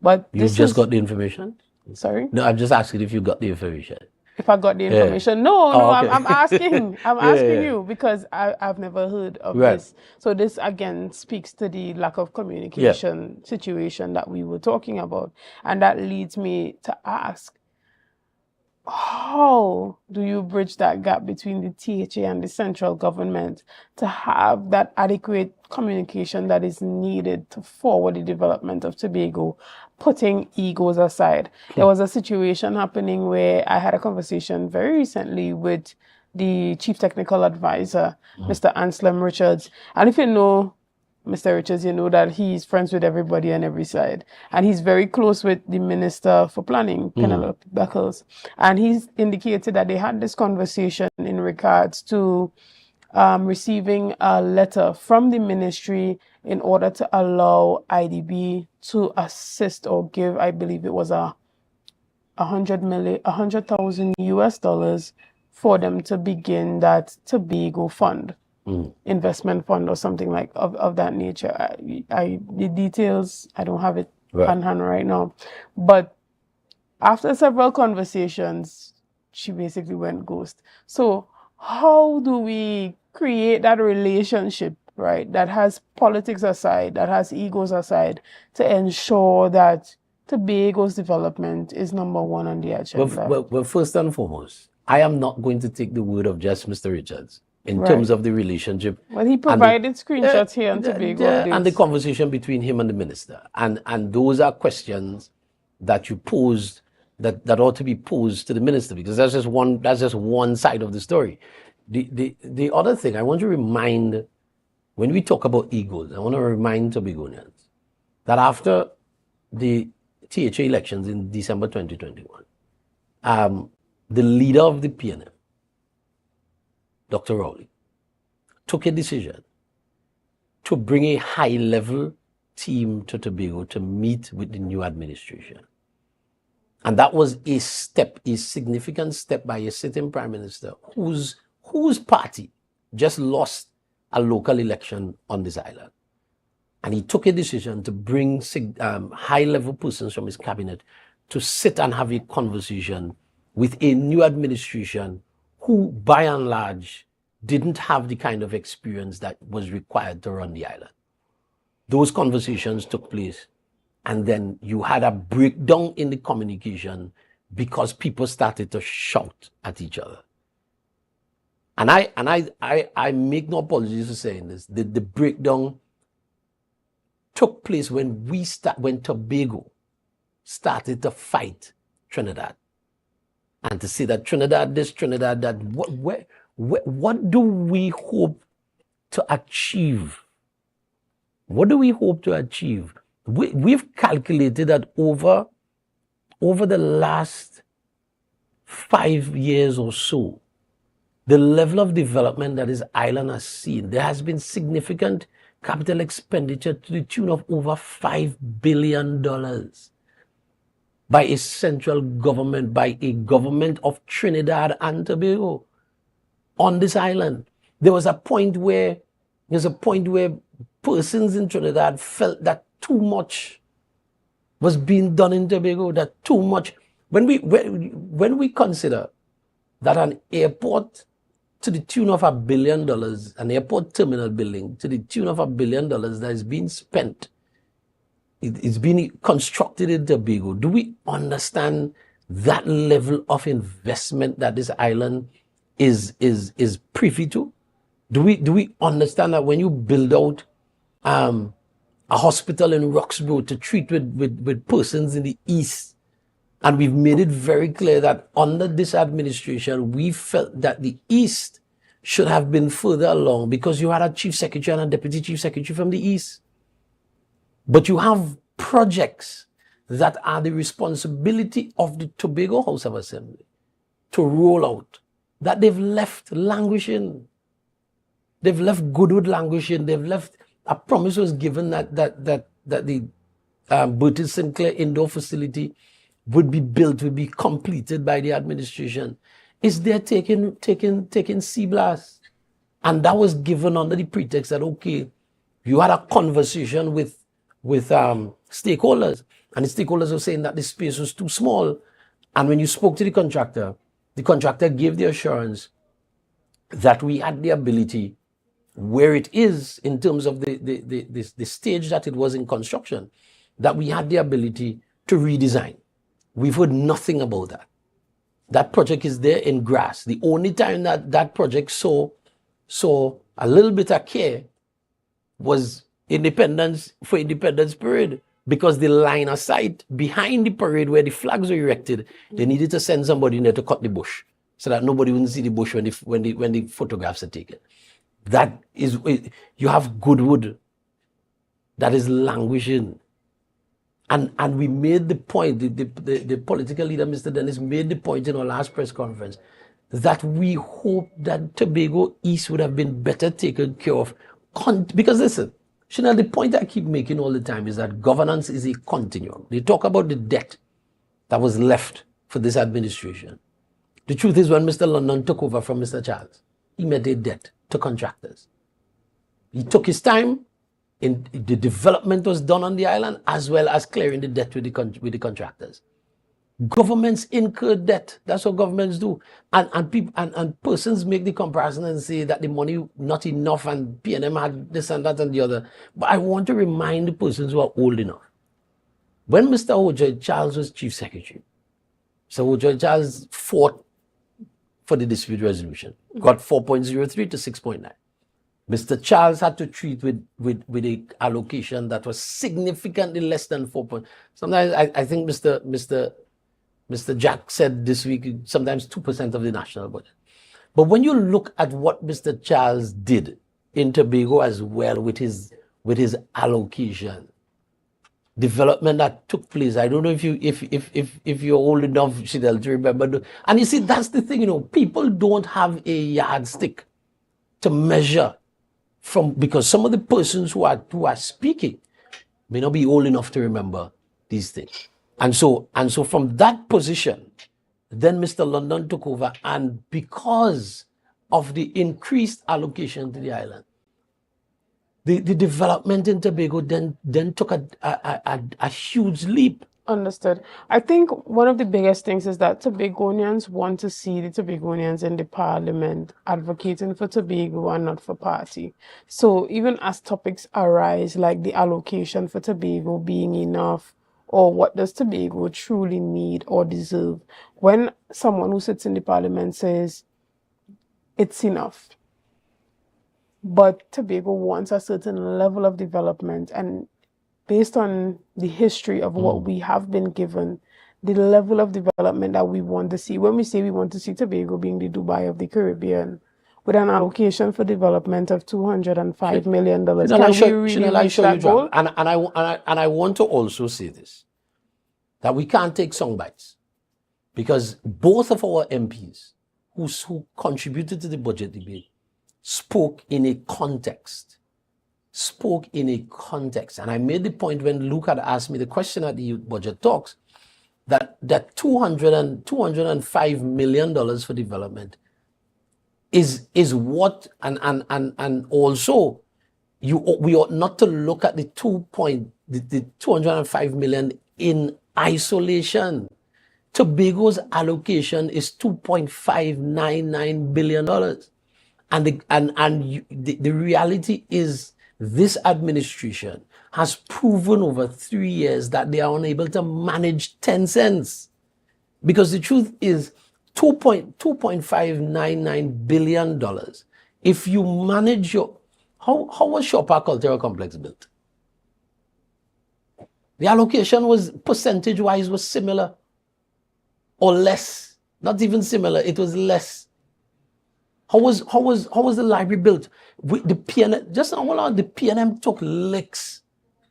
But You just got the information? Sorry? No, I'm just asking if you got the information. If I got the information. No, okay. I'm asking. I'm Yeah, asking yeah. you because I've never heard of Right. this. So this again speaks to the lack of communication situation that we were talking about. And that leads me to ask, how do you bridge that gap between the THA and the central government to have that adequate communication that is needed to forward the development of Tobago, putting egos aside? There was a situation happening where I had a conversation very recently with the Chief Technical Advisor, Mr. Anselm Richards. And if you know Mr. Richards, you know that he's friends with everybody on every side. And he's very close with the Minister for Planning, Penelope Beckles. And he's indicated that they had this conversation in regards to receiving a letter from the ministry in order to allow IDB to assist or give, I believe it was $100,000 US for them to begin that Tobago fund. Investment fund or something like of that nature. The details, I don't have it on hand right now. But after several conversations, she basically went ghost. So how do we create that relationship, right, that has politics aside, that has egos aside, to ensure that Tobago's development is number one on the agenda? Well, first and foremost, I am not going to take the word of just Mr. Richards in terms of the relationship. Well, he provided screenshots here on Tobago and the conversation between him and the minister. And those are questions that you posed that ought to be posed to the minister, because that's just one side of the story. The other thing I want to remind, when we talk about egos, I want to remind Tobagonians that after the THA elections in December 2021, the leader of the PNM, Dr. Rowley, took a decision to bring a high-level team to Tobago to meet with the new administration. And that was a step, a significant step by a sitting prime minister whose party just lost a local election on this island. And he took a decision to bring high-level persons from his cabinet to sit and have a conversation with a new administration who, by and large, didn't have the kind of experience that was required to run the island. Those conversations took place, and then you had a breakdown in the communication because people started to shout at each other. And I make no apologies for saying this. The breakdown took place when Tobago started to fight Trinidad. And to say that Trinidad this, Trinidad that, what do we hope to achieve? What do we hope to achieve? We've calculated that over the last 5 years or so, the level of development that this island has seen, there has been significant capital expenditure to the tune of over $5 billion by a central government, by a government of Trinidad and Tobago on this island. There was a point where persons in Trinidad felt that too much was being done in Tobago, that too much. When we consider that an airport to the tune of $1 billion, an airport terminal building to the tune of $1 billion that is being spent, it's being constructed in Tobago. Do we understand that level of investment that this island is privy to? Do we understand that when you build out a hospital in Roxborough to treat with persons in the East, and we've made it very clear that under this administration, we felt that the East should have been further along because you had a chief secretary and a deputy chief secretary from the East. But you have projects that are the responsibility of the Tobago House of Assembly to roll out that they've left languishing. They've left Goodwood languishing. They've left, a promise was given that the Burtis Sinclair indoor facility would be built, would be completed by the administration. Is there taking sea blast? And that was given under the pretext that, okay, you had a conversation with stakeholders, and the stakeholders were saying that the space was too small. And when you spoke to the contractor gave the assurance that we had the ability, where it is in terms of the stage that it was in construction, that we had the ability to redesign. We've heard nothing about that. That project is there in grass. The only time that project saw a little bit of care was Independence Parade, because the line of sight behind the parade where the flags were erected, they needed to send somebody in there to cut the bush so that nobody wouldn't see the bush when the photographs are taken. That is, you have Goodwood that is languishing. And we made the point, the political leader, Mr. Dennis, made the point in our last press conference that we hope that Tobago East would have been better taken care of. Because listen, Chanel, the point I keep making all the time is that governance is a continuum. They talk about the debt that was left for this administration. The truth is, when Mr. London took over from Mr. Charles, he made a debt to contractors. He took his time. In the development was done on the island, as well as clearing the debt with the contractors. Governments incur debt. That's what governments do. And people and persons make the comparison and say that the money not enough and PNM had this and that and the other. But I want to remind the persons who are old enough. When Mr. Ojoy Charles was chief secretary, so Ojoy Charles fought for the dispute resolution, got 4.03 to 6.9. Mr. Charles had to treat with a allocation that was significantly less than 4. Sometimes I think Mr. Jack said this week, sometimes 2% of the national budget. But when you look at what Mr. Charles did in Tobago as well with his allocation, development that took place. I don't know if you're old enough, Shidel, to remember. And you see, that's the thing, people don't have a yardstick to measure from, because some of the persons who are speaking may not be old enough to remember these things. And so from that position, then Mr. London took over, and because of the increased allocation to the island, the development in Tobago then took a huge leap. Understood. I think one of the biggest things is that Tobagonians want to see the Tobagonians in the parliament advocating for Tobago and not for party. So even as topics arise, like the allocation for Tobago being enough, or what does Tobago truly need or deserve, when someone who sits in the parliament says it's enough, but Tobago wants a certain level of development, and based on the history of what we have been given, the level of development that we want to see, when we say we want to see Tobago being the Dubai of the Caribbean, with an allocation for development of $205 million, can we really reach that goal? And I want to also say this, that we can't take song bites, because both of our MPs who contributed to the budget debate spoke in a context. And I made the point when Luke had asked me the question at the Youth Budget Talks, that $205 million for development is what, and also we ought not to look at the 205 million in isolation. Tobago's allocation is $2.599 billion. And the reality is, this administration has proven over 3 years that they are unable to manage 10 cents. Because the truth is, $2.599 billion, if you manage how was Shaw Park Cultural Complex built? The allocation was, percentage-wise, was similar or less. Not even similar, it was less. How was the library built? The PNM, the PNM took licks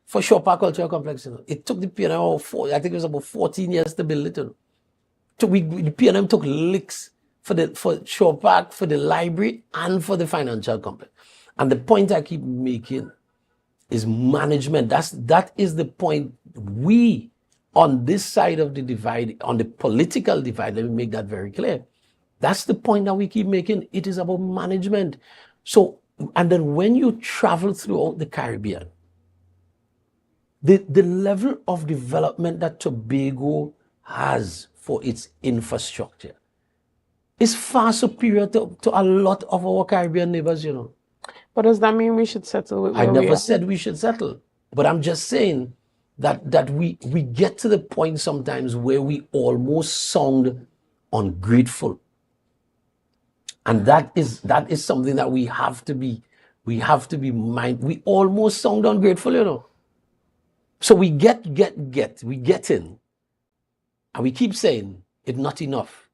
for Shaw Park Cultural Complex. It took the PNM I think it was about 14 years to build it. The PNM took licks for Shaw Park, for the library, and for the financial complex. And the point I keep making is management. That is the point. We, on this side of the divide, on the political divide, let me make that very clear. That's the point that we keep making. It is about management. So, and then when you travel throughout the Caribbean, the level of development that Tobago has for its infrastructure is far superior to a lot of our Caribbean neighbors, But does that mean we should settle with where I we never are? said we should settle. But I'm just saying that we get to the point sometimes where we almost sound ungrateful. And that is something that we have to be mindful. We almost sound ungrateful, So we get in, and we keep saying it's not enough.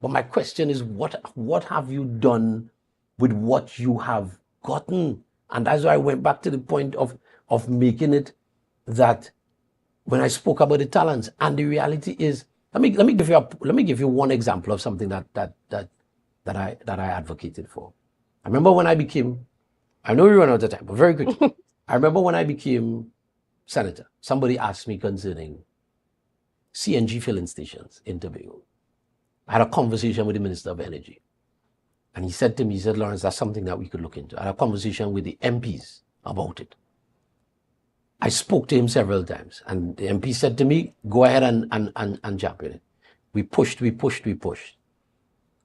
But my question is, what have you done with what you have gotten? And that's why I went back to the point of making it that when I spoke about the talents, and the reality is, let me give you one example of something that I advocated for. I remember when I know we run out of time, but very quickly. I remember when I became senator, somebody asked me concerning CNG filling stations in Tobago. I had a conversation with the Minister of Energy. And he said to me, Lawrence, that's something that we could look into. I had a conversation with the MPs about it. I spoke to him several times, and the MP said to me, go ahead and jump in it. We pushed.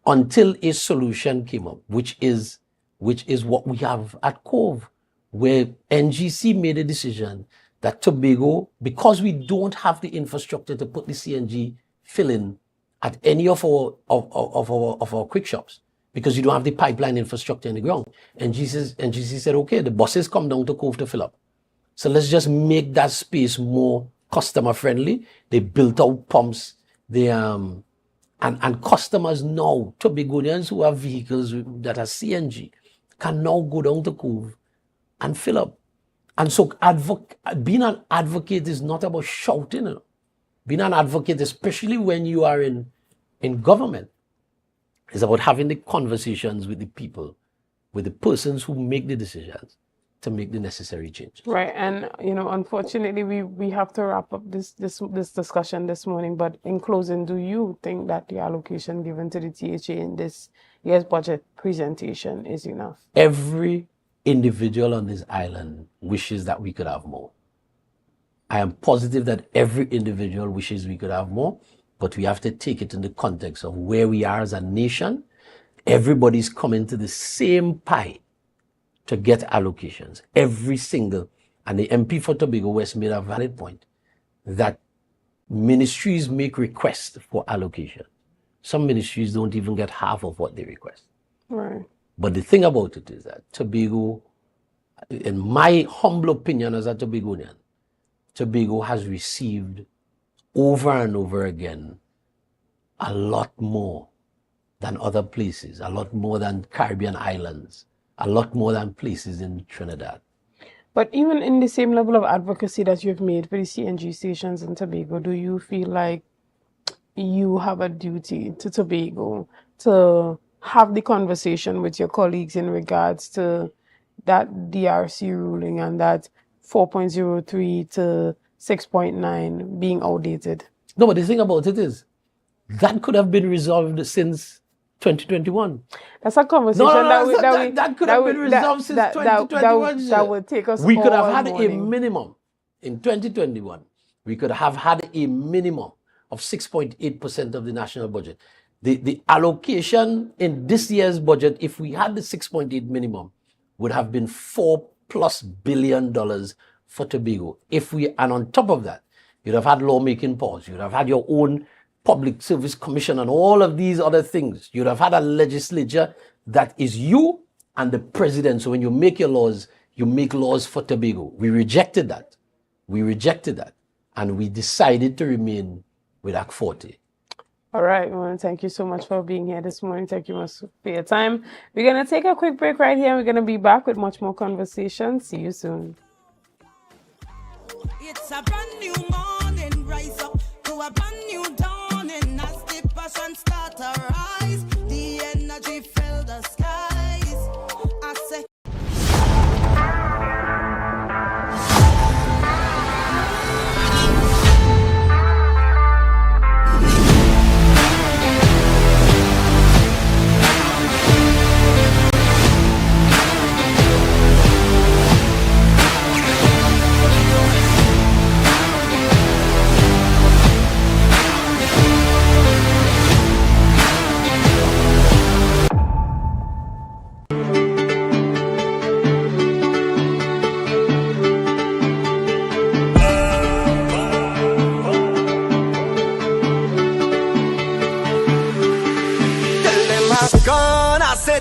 Until a solution came up, which is what we have at Cove, where NGC made a decision that Tobago, because we don't have the infrastructure to put the CNG fill-in at any of our quick shops, because you don't have the pipeline infrastructure in the ground. NGC said, okay, the buses come down to Cove to fill up. So let's just make that space more customer friendly. They built out pumps. And customers now, Tobagonians who have vehicles that are CNG, can now go down the cove and fill up. And so being an advocate is not about shouting. You know? Being an advocate, especially when you are in government, is about having the conversations with the people, with the persons who make the decisions to make the necessary changes. Right, and unfortunately, we have to wrap up this discussion this morning. But in closing, do you think that the allocation given to the THA in this year's budget presentation is enough? Every individual on this island wishes that we could have more. I am positive that every individual wishes we could have more, but we have to take it in the context of where we are as a nation. Everybody's coming to the same pie to get allocations. Every single, and the MP for Tobago West made a valid point, that ministries make requests for allocation. Some ministries don't even get half of what they request. Right. But the thing about it is that Tobago, in my humble opinion as a Tobagonian, Tobago has received over and over again a lot more than other places, a lot more than Caribbean islands, a lot more than places in Trinidad. But even in the same level of advocacy that you've made for the CNG stations in Tobago, do you feel like you have a duty to Tobago to have the conversation with your colleagues in regards to that DRC ruling and that 4.03 to 6.9 being outdated? No, but the thing about it is, that could have been resolved since 2021. That's a conversation that could have been resolved since 2021. That would take us. We could have had a minimum in 2021. We could have had a minimum of 6.8% of the national budget. The allocation in this year's budget, if we had the 6.8 minimum, would have been $4+ billion for Tobago. And on top of that, you'd have had lawmaking powers. You'd have had your own Public Service Commission and all of these other things. You'd have had a legislature that is you and the president. So when you make your laws, you make laws for Tobago. We rejected that. And we decided to remain with Act 40. All right, well, thank you so much for being here this morning. Thank you much for your time. We're going to take a quick break right here. We're going to be back with much more conversation. See you soon. It's a brand new morning, rise up to a brand new dawning. As the passion start to rise, the energy fill the skies. I say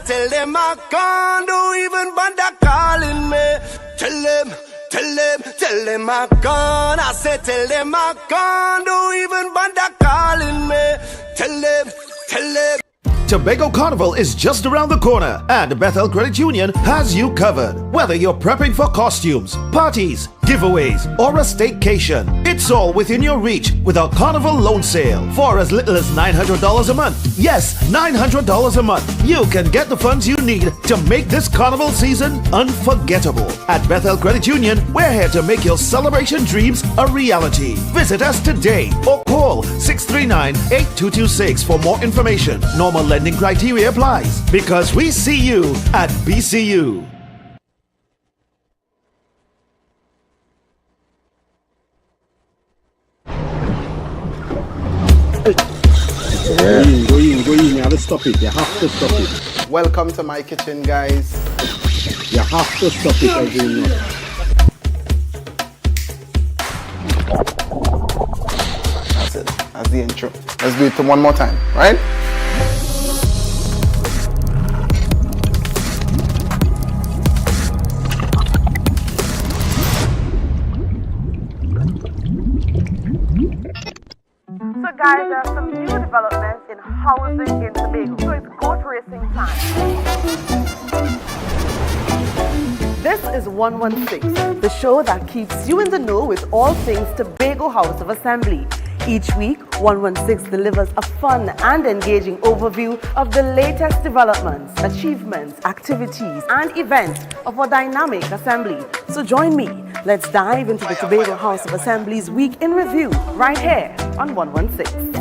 tell them I can't, don't even bother calling me. Tell them I can't. I said tell them I can't, don't even bother calling me. Tell them. Tobago Carnival is just around the corner, and Bethel Credit Union has you covered. Whether you're prepping for costumes, parties, giveaways, or a staycation, it's all within your reach with our Carnival loan sale. For as little as $900 a month, yes, $900 a month, you can get the funds you need to make this Carnival season unforgettable. At Bethel Credit Union, we're here to make your celebration dreams a reality. Visit us today or call 639-8226 for more information. Normal lending criteria applies, because we see you at BCU. Go in. You have to stop it. You have to stop it. Welcome to my kitchen, guys. You have to stop it, everyone. That's it. That's the intro. Let's do it one more time, right? So guys, there are some new developments in housing in Tobago. So it's goat racing time. This is 116, the show that keeps you in the know with all things Tobago House of Assembly. Each week, 116 delivers a fun and engaging overview of the latest developments, achievements, activities, and events of our dynamic assembly. So join me. Let's dive into the Tobago House of Assembly's Week in Review right here on 116.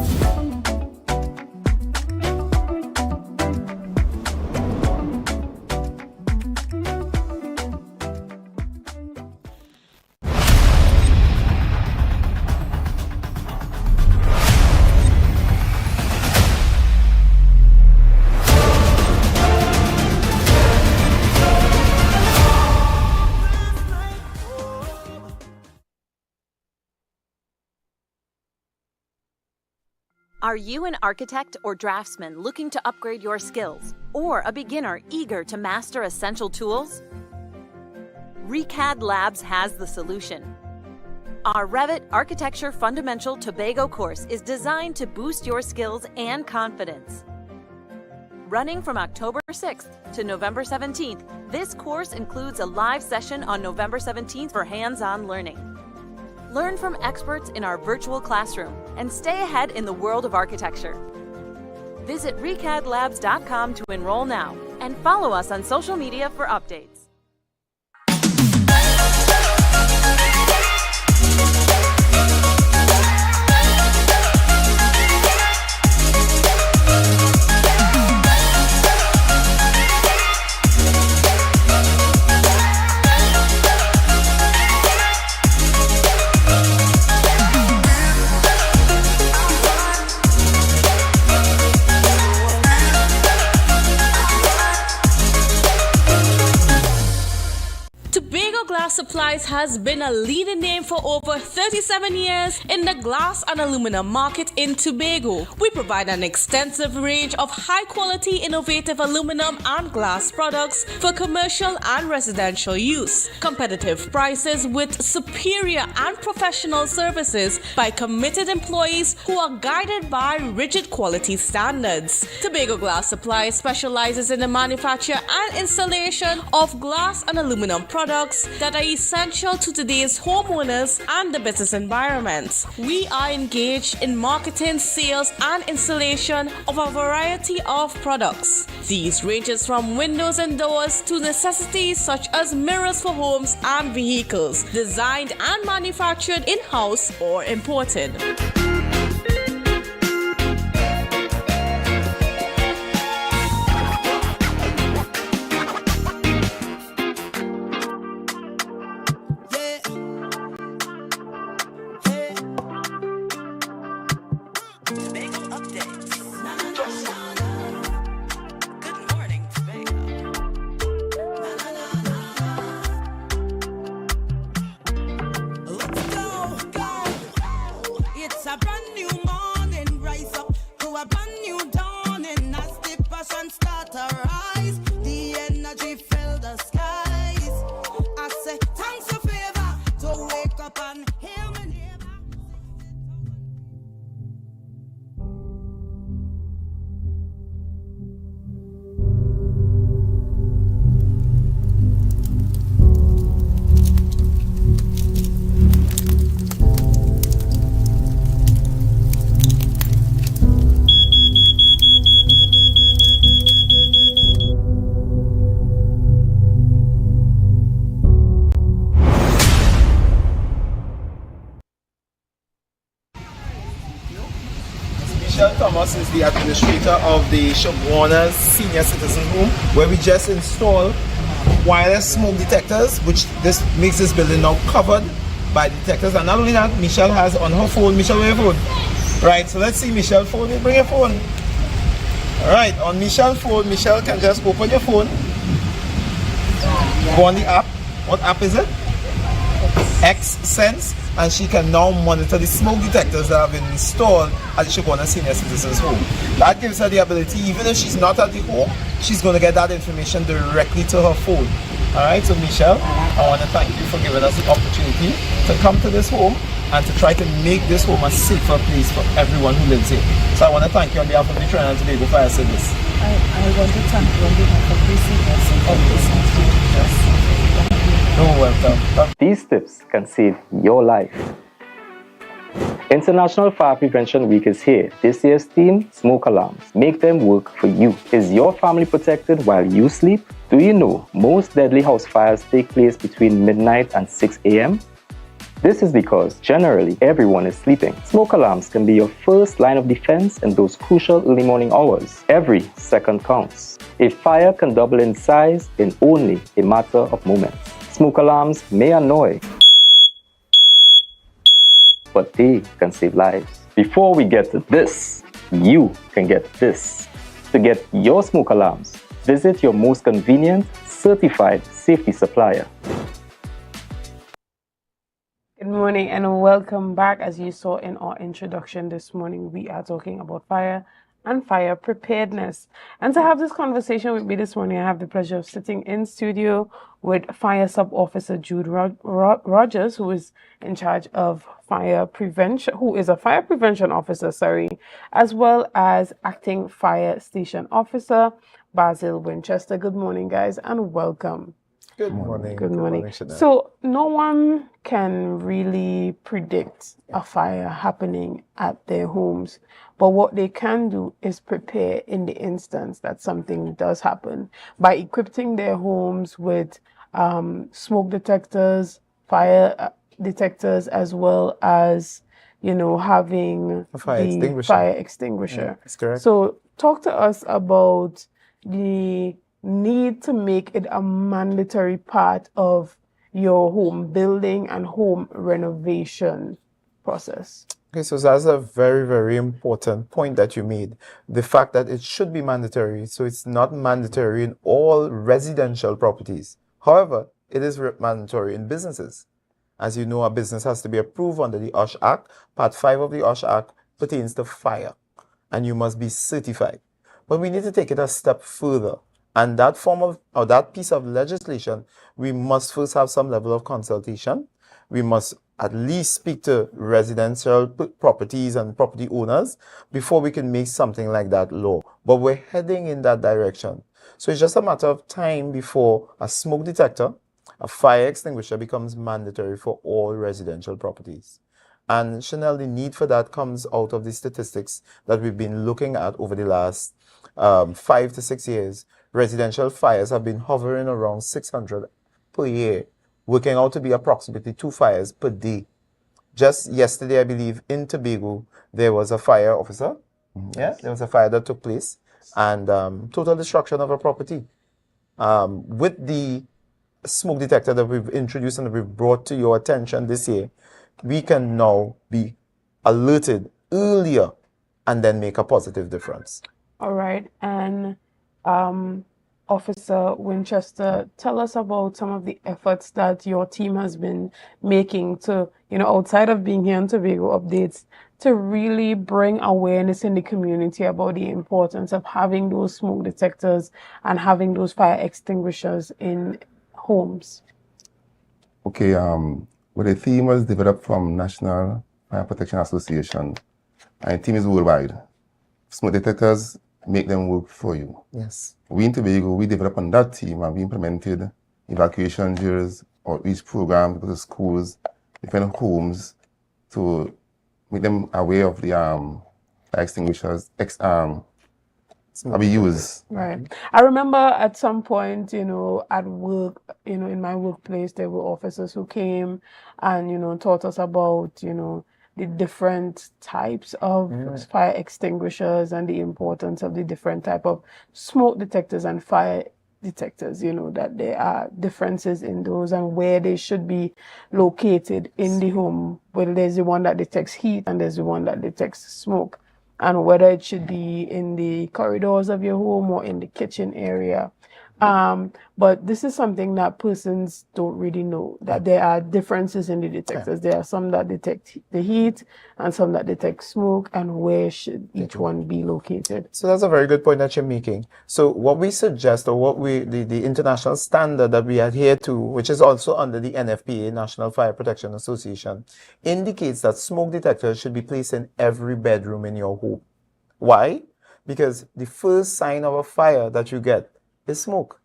Are you an architect or draftsman looking to upgrade your skills, or a beginner eager to master essential tools? ReCAD Labs has the solution. Our Revit Architecture Fundamental Tobago course is designed to boost your skills and confidence. Running from October 6th to November 17th, this course includes a live session on November 17th for hands-on learning. Learn from experts in our virtual classroom and stay ahead in the world of architecture. Visit recadlabs.com to enroll now and follow us on social media for updates. Supplies has been a leading name for over 37 years in the glass and aluminum market in Tobago. We provide an extensive range of high-quality, innovative aluminum and glass products for commercial and residential use. Competitive prices with superior and professional services by committed employees who are guided by rigid quality standards. Tobago Glass Supplies specializes in the manufacture and installation of glass and aluminum products that are essential to today's homeowners and the business environment. We are engaged in marketing, sales, and installation of a variety of products. These ranges from windows and doors to necessities such as mirrors for homes and vehicles, designed and manufactured in-house or imported. Thomas is the administrator of the Warner's Senior Citizen Home, where we just installed wireless smoke detectors, which this makes this building now covered by detectors. And not only that, Michelle has on her phone. Michelle, where your phone? Right, so let's see Michelle's phone. Bring your phone. Alright, on Michelle's phone, Michelle can just open your phone, go on the app. What app is it? X-Sense. And she can now monitor the smoke detectors that have been installed at the Shagwana Senior Citizens Home. That gives her the ability, even if she's not at the home, she's going to get that information directly to her phone. Alright, so Michelle, I want to thank you for giving us the opportunity to come to this home and to try to make this home a safer place for everyone who lives here. So I want to thank you on behalf of the Trinidad and Tobago Fire Service. I want to thank you on behalf of BCS. You're welcome. These tips can save your life. International Fire Prevention Week is here. This year's theme, smoke alarms. Make them work for you. Is your family protected while you sleep? Do you know most deadly house fires take place between midnight and 6 a.m.? This is because generally everyone is sleeping. Smoke alarms can be your first line of defense in those crucial early morning hours. Every second counts. A fire can double in size in only a matter of moments. Smoke alarms may annoy, but they can save lives. Before we get to this, you can get this. To get your smoke alarms, visit your most convenient, certified safety supplier. Good morning and welcome back. As you saw in our introduction this morning, we are talking about fire and fire preparedness. And to have this conversation with me this morning, I have the pleasure of sitting in studio with Fire Sub Officer Jude Rogers, who is in charge of fire prevention, who is a fire prevention officer, as well as acting fire station officer Basil Winchester. Good morning, guys, and welcome. Good morning. Good morning. Chanel. So no one can really predict a fire happening at their homes, but what they can do is prepare in the instance that something does happen by equipping their homes with smoke detectors, fire detectors, as well as having A fire the extinguisher. fire extinguisher. Yeah, that's correct. So talk to us about the need to make it a mandatory part of your home building and home renovation process. Okay, so that's a very, very important point that you made. The fact that it should be mandatory, so it's not mandatory in all residential properties. However, it is mandatory in businesses. As you know, a business has to be approved under the OSH Act. Part 5 of the OSH Act pertains to fire, and you must be certified. But we need to take it a step further. And that form of, or that piece of legislation, we must first have some level of consultation. We must at least speak to residential properties and property owners before we can make something like that law. But we're heading in that direction. So it's just a matter of time before a smoke detector, a fire extinguisher becomes mandatory for all residential properties. And Chanel, the need for that comes out of the statistics that we've been looking at over the last 5 to 6 years. Residential fires have been hovering around 600 per year, working out to be approximately 2 fires per day. Just yesterday, I believe, in Tobago, there was a fire officer. Yeah, there was a fire that took place, and total destruction of a property. With the smoke detector that we've introduced and we've brought to your attention this year, we can now be alerted earlier and then make a positive difference. All right. And Officer Winchester, tell us about some of the efforts that your team has been making to, outside of being here on Tobago Updates, to really bring awareness in the community about the importance of having those smoke detectors and having those fire extinguishers in homes. Okay, well, the theme was developed from National Fire Protection Association, and the team is worldwide. Smoke detectors make them work for you. Yes. We in Tobago, we developed on that team and we implemented evacuation drills or each program to the schools, different homes to make them aware of the fire extinguishers that we use. Right. I remember at some point, at work, in my workplace, there were officers who came and, taught us about, the different types of fire extinguishers and the importance of the different type of smoke detectors and fire detectors, that there are differences in those and where they should be located in the home. Well, there's the one that detects heat and there's the one that detects smoke, and whether it should be in the corridors of your home or in the kitchen area. But this is something that persons don't really know, that there are differences in the detectors. There are some that detect the heat and some that detect smoke, and where should each one be located? So that's a very good point that you're making. So what we suggest, or what the international standard that we adhere to, which is also under the NFPA, National Fire Protection Association, indicates that smoke detectors should be placed in every bedroom in your home. Why? Because the first sign of a fire that you get is smoke.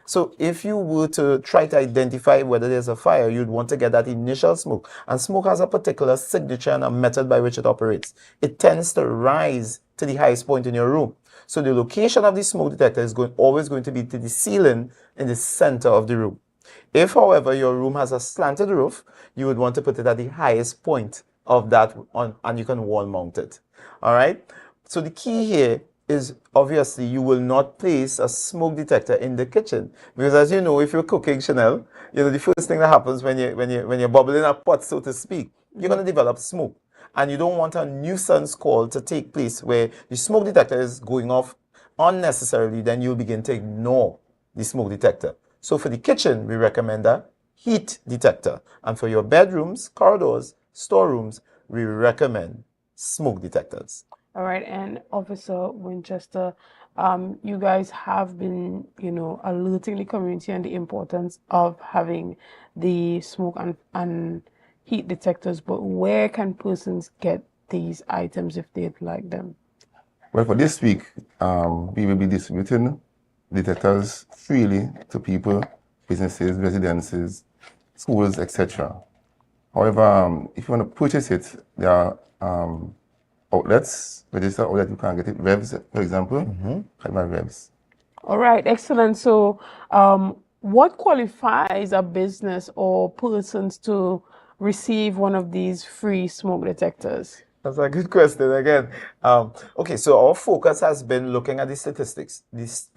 So if you were to try to identify whether there's a fire, you'd want to get that initial smoke. And smoke has a particular signature and a method by which it operates. It tends to rise to the highest point in your room. So the location of the smoke detector is always going to be to the ceiling in the center of the room. If, however, your room has a slanted roof, you would want to put it at the highest point of that and you can wall mount it. All right? So the key here is obviously you will not place a smoke detector in the kitchen, because as you know, if you're cooking, Chanel, the first thing that happens when you're bubbling a pot, so to speak, you're going to develop smoke, and you don't want a nuisance call to take place where the smoke detector is going off unnecessarily. Then you'll begin to ignore the smoke detector. So for the kitchen, we recommend a heat detector, and for your bedrooms, corridors, storerooms, we recommend smoke detectors. All right, and Officer Winchester, you guys have been, alerting the community on the importance of having the smoke and heat detectors, but where can persons get these items if they'd like them? Well, for this week, we will be distributing detectors freely to people, businesses, residences, schools, etc. However, if you want to purchase it, there are outlets, registered outlet, you can get it. Revs, for example, Revs. All right, excellent. So, what qualifies a business or persons to receive one of these free smoke detectors? That's a good question again. Okay, so our focus has been looking at the statistics.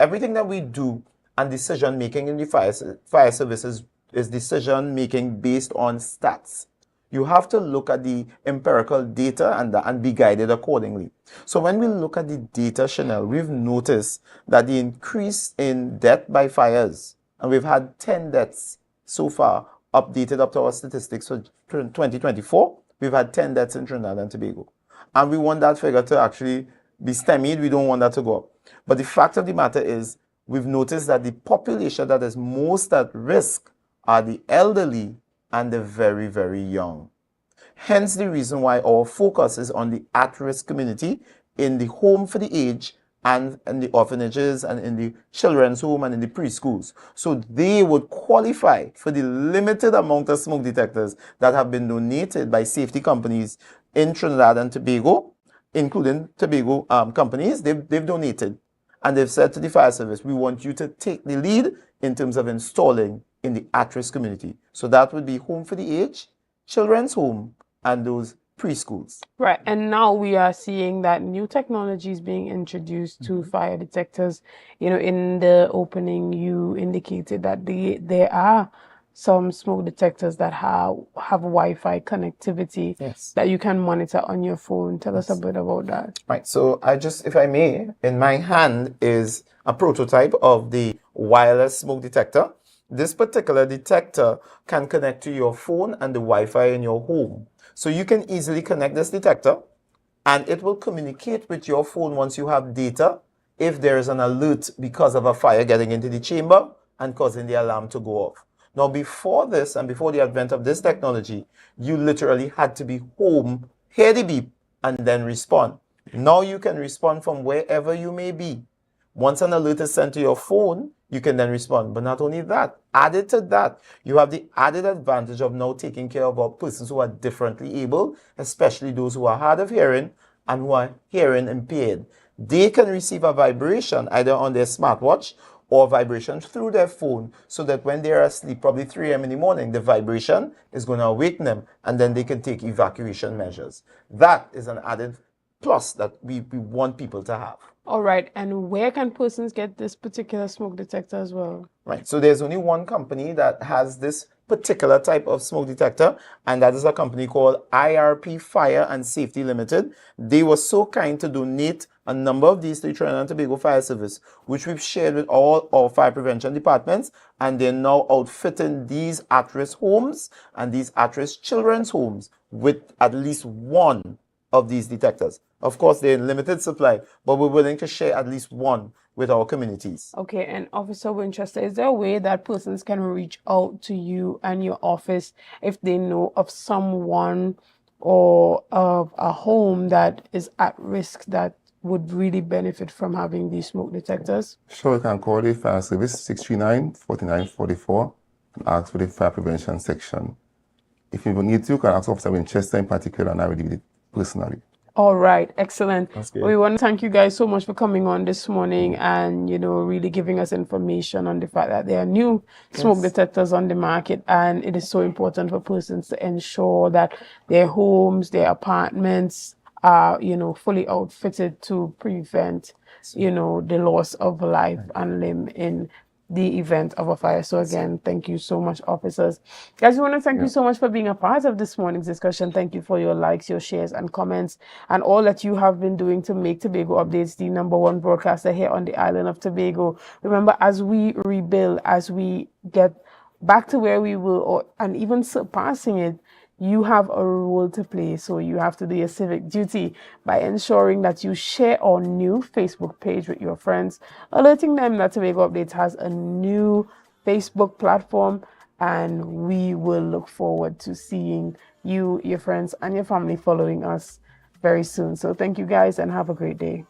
Everything that we do and decision making in the fire services is decision making based on stats. You have to look at the empirical data and be guided accordingly. So when we look at the data, Chanel, we've noticed that the increase in death by fires, and we've had 10 deaths so far updated up to our statistics for 2024. We've had 10 deaths in Trinidad and Tobago. And we want that figure to actually be stymied. We don't want that to go up. But the fact of the matter is, we've noticed that the population that is most at risk are the elderly and the very, very young. Hence the reason why our focus is on the at-risk community in the home for the aged and in the orphanages and in the children's home and in the preschools. So they would qualify for the limited amount of smoke detectors that have been donated by safety companies in Trinidad and Tobago, including Tobago companies. They've donated, and they've said to the fire service, we want you to take the lead in terms of installing in the at-risk community. So that would be home for the aged, children's home, and those preschools. Right, and now we are seeing that new technology is being introduced to fire detectors. In the opening, you indicated that there are some smoke detectors that have Wi-Fi connectivity that you can monitor on your phone. Tell us a bit about that. Right, so if I may, in my hand is a prototype of the wireless smoke detector. This particular detector can connect to your phone and the Wi-Fi in your home. So you can easily connect this detector and it will communicate with your phone once you have data if there is an alert because of a fire getting into the chamber and causing the alarm to go off. Now, before this and before the advent of this technology, you literally had to be home, hear the beep, and then respond. Now you can respond from wherever you may be. Once an alert is sent to your phone, you can then respond. But not only that, added to that, you have the added advantage of now taking care of our persons who are differently able, especially those who are hard of hearing and who are hearing impaired. They can receive a vibration either on their smartwatch or vibration through their phone, so that when they are asleep, probably 3 a.m. in the morning, the vibration is going to awaken them, and then they can take evacuation measures. That is an added plus that we want people to have. All right, and where can persons get this particular smoke detector as well? Right, so there's only one company that has this particular type of smoke detector, and that is a company called IRP Fire and Safety Limited. They were so kind to donate a number of these to the Trinidad and Tobago Fire Service, which we've shared with all our fire prevention departments, and they're now outfitting these at-risk homes and these at-risk children's homes with at least one of these detectors. Of course, they're in limited supply, but we're willing to share at least one with our communities. Okay, and Officer Winchester, is there a way that persons can reach out to you and your office if they know of someone or of a home that is at risk that would really benefit from having these smoke detectors? Sure, you can call the fire service 639-4944 and ask for the fire prevention section. If you need to, you can ask Officer Winchester in particular, and I will deal with it personally. All right, excellent. good. We want to thank you guys so much for coming on this morning and, really giving us information on the fact that there are new smoke detectors on the market, and it is so important for persons to ensure that their homes, their apartments are, fully outfitted to prevent, the loss of life and limb in the event of a fire. So again, thank you so much, officers. Guys, we want to thank you so much for being a part of this morning's discussion. Thank you for your likes, your shares and comments, and all that you have been doing to make Tobago Updates the #1 broadcaster here on the island of Tobago. Remember, as we rebuild, as we get back to where we were, and even surpassing it, you have a role to play. So you have to do your civic duty by ensuring that you share our new Facebook page with your friends, alerting them that Tobago Updates has a new Facebook platform, and we will look forward to seeing you, your friends, and your family following us very soon. So thank you guys and have a great day.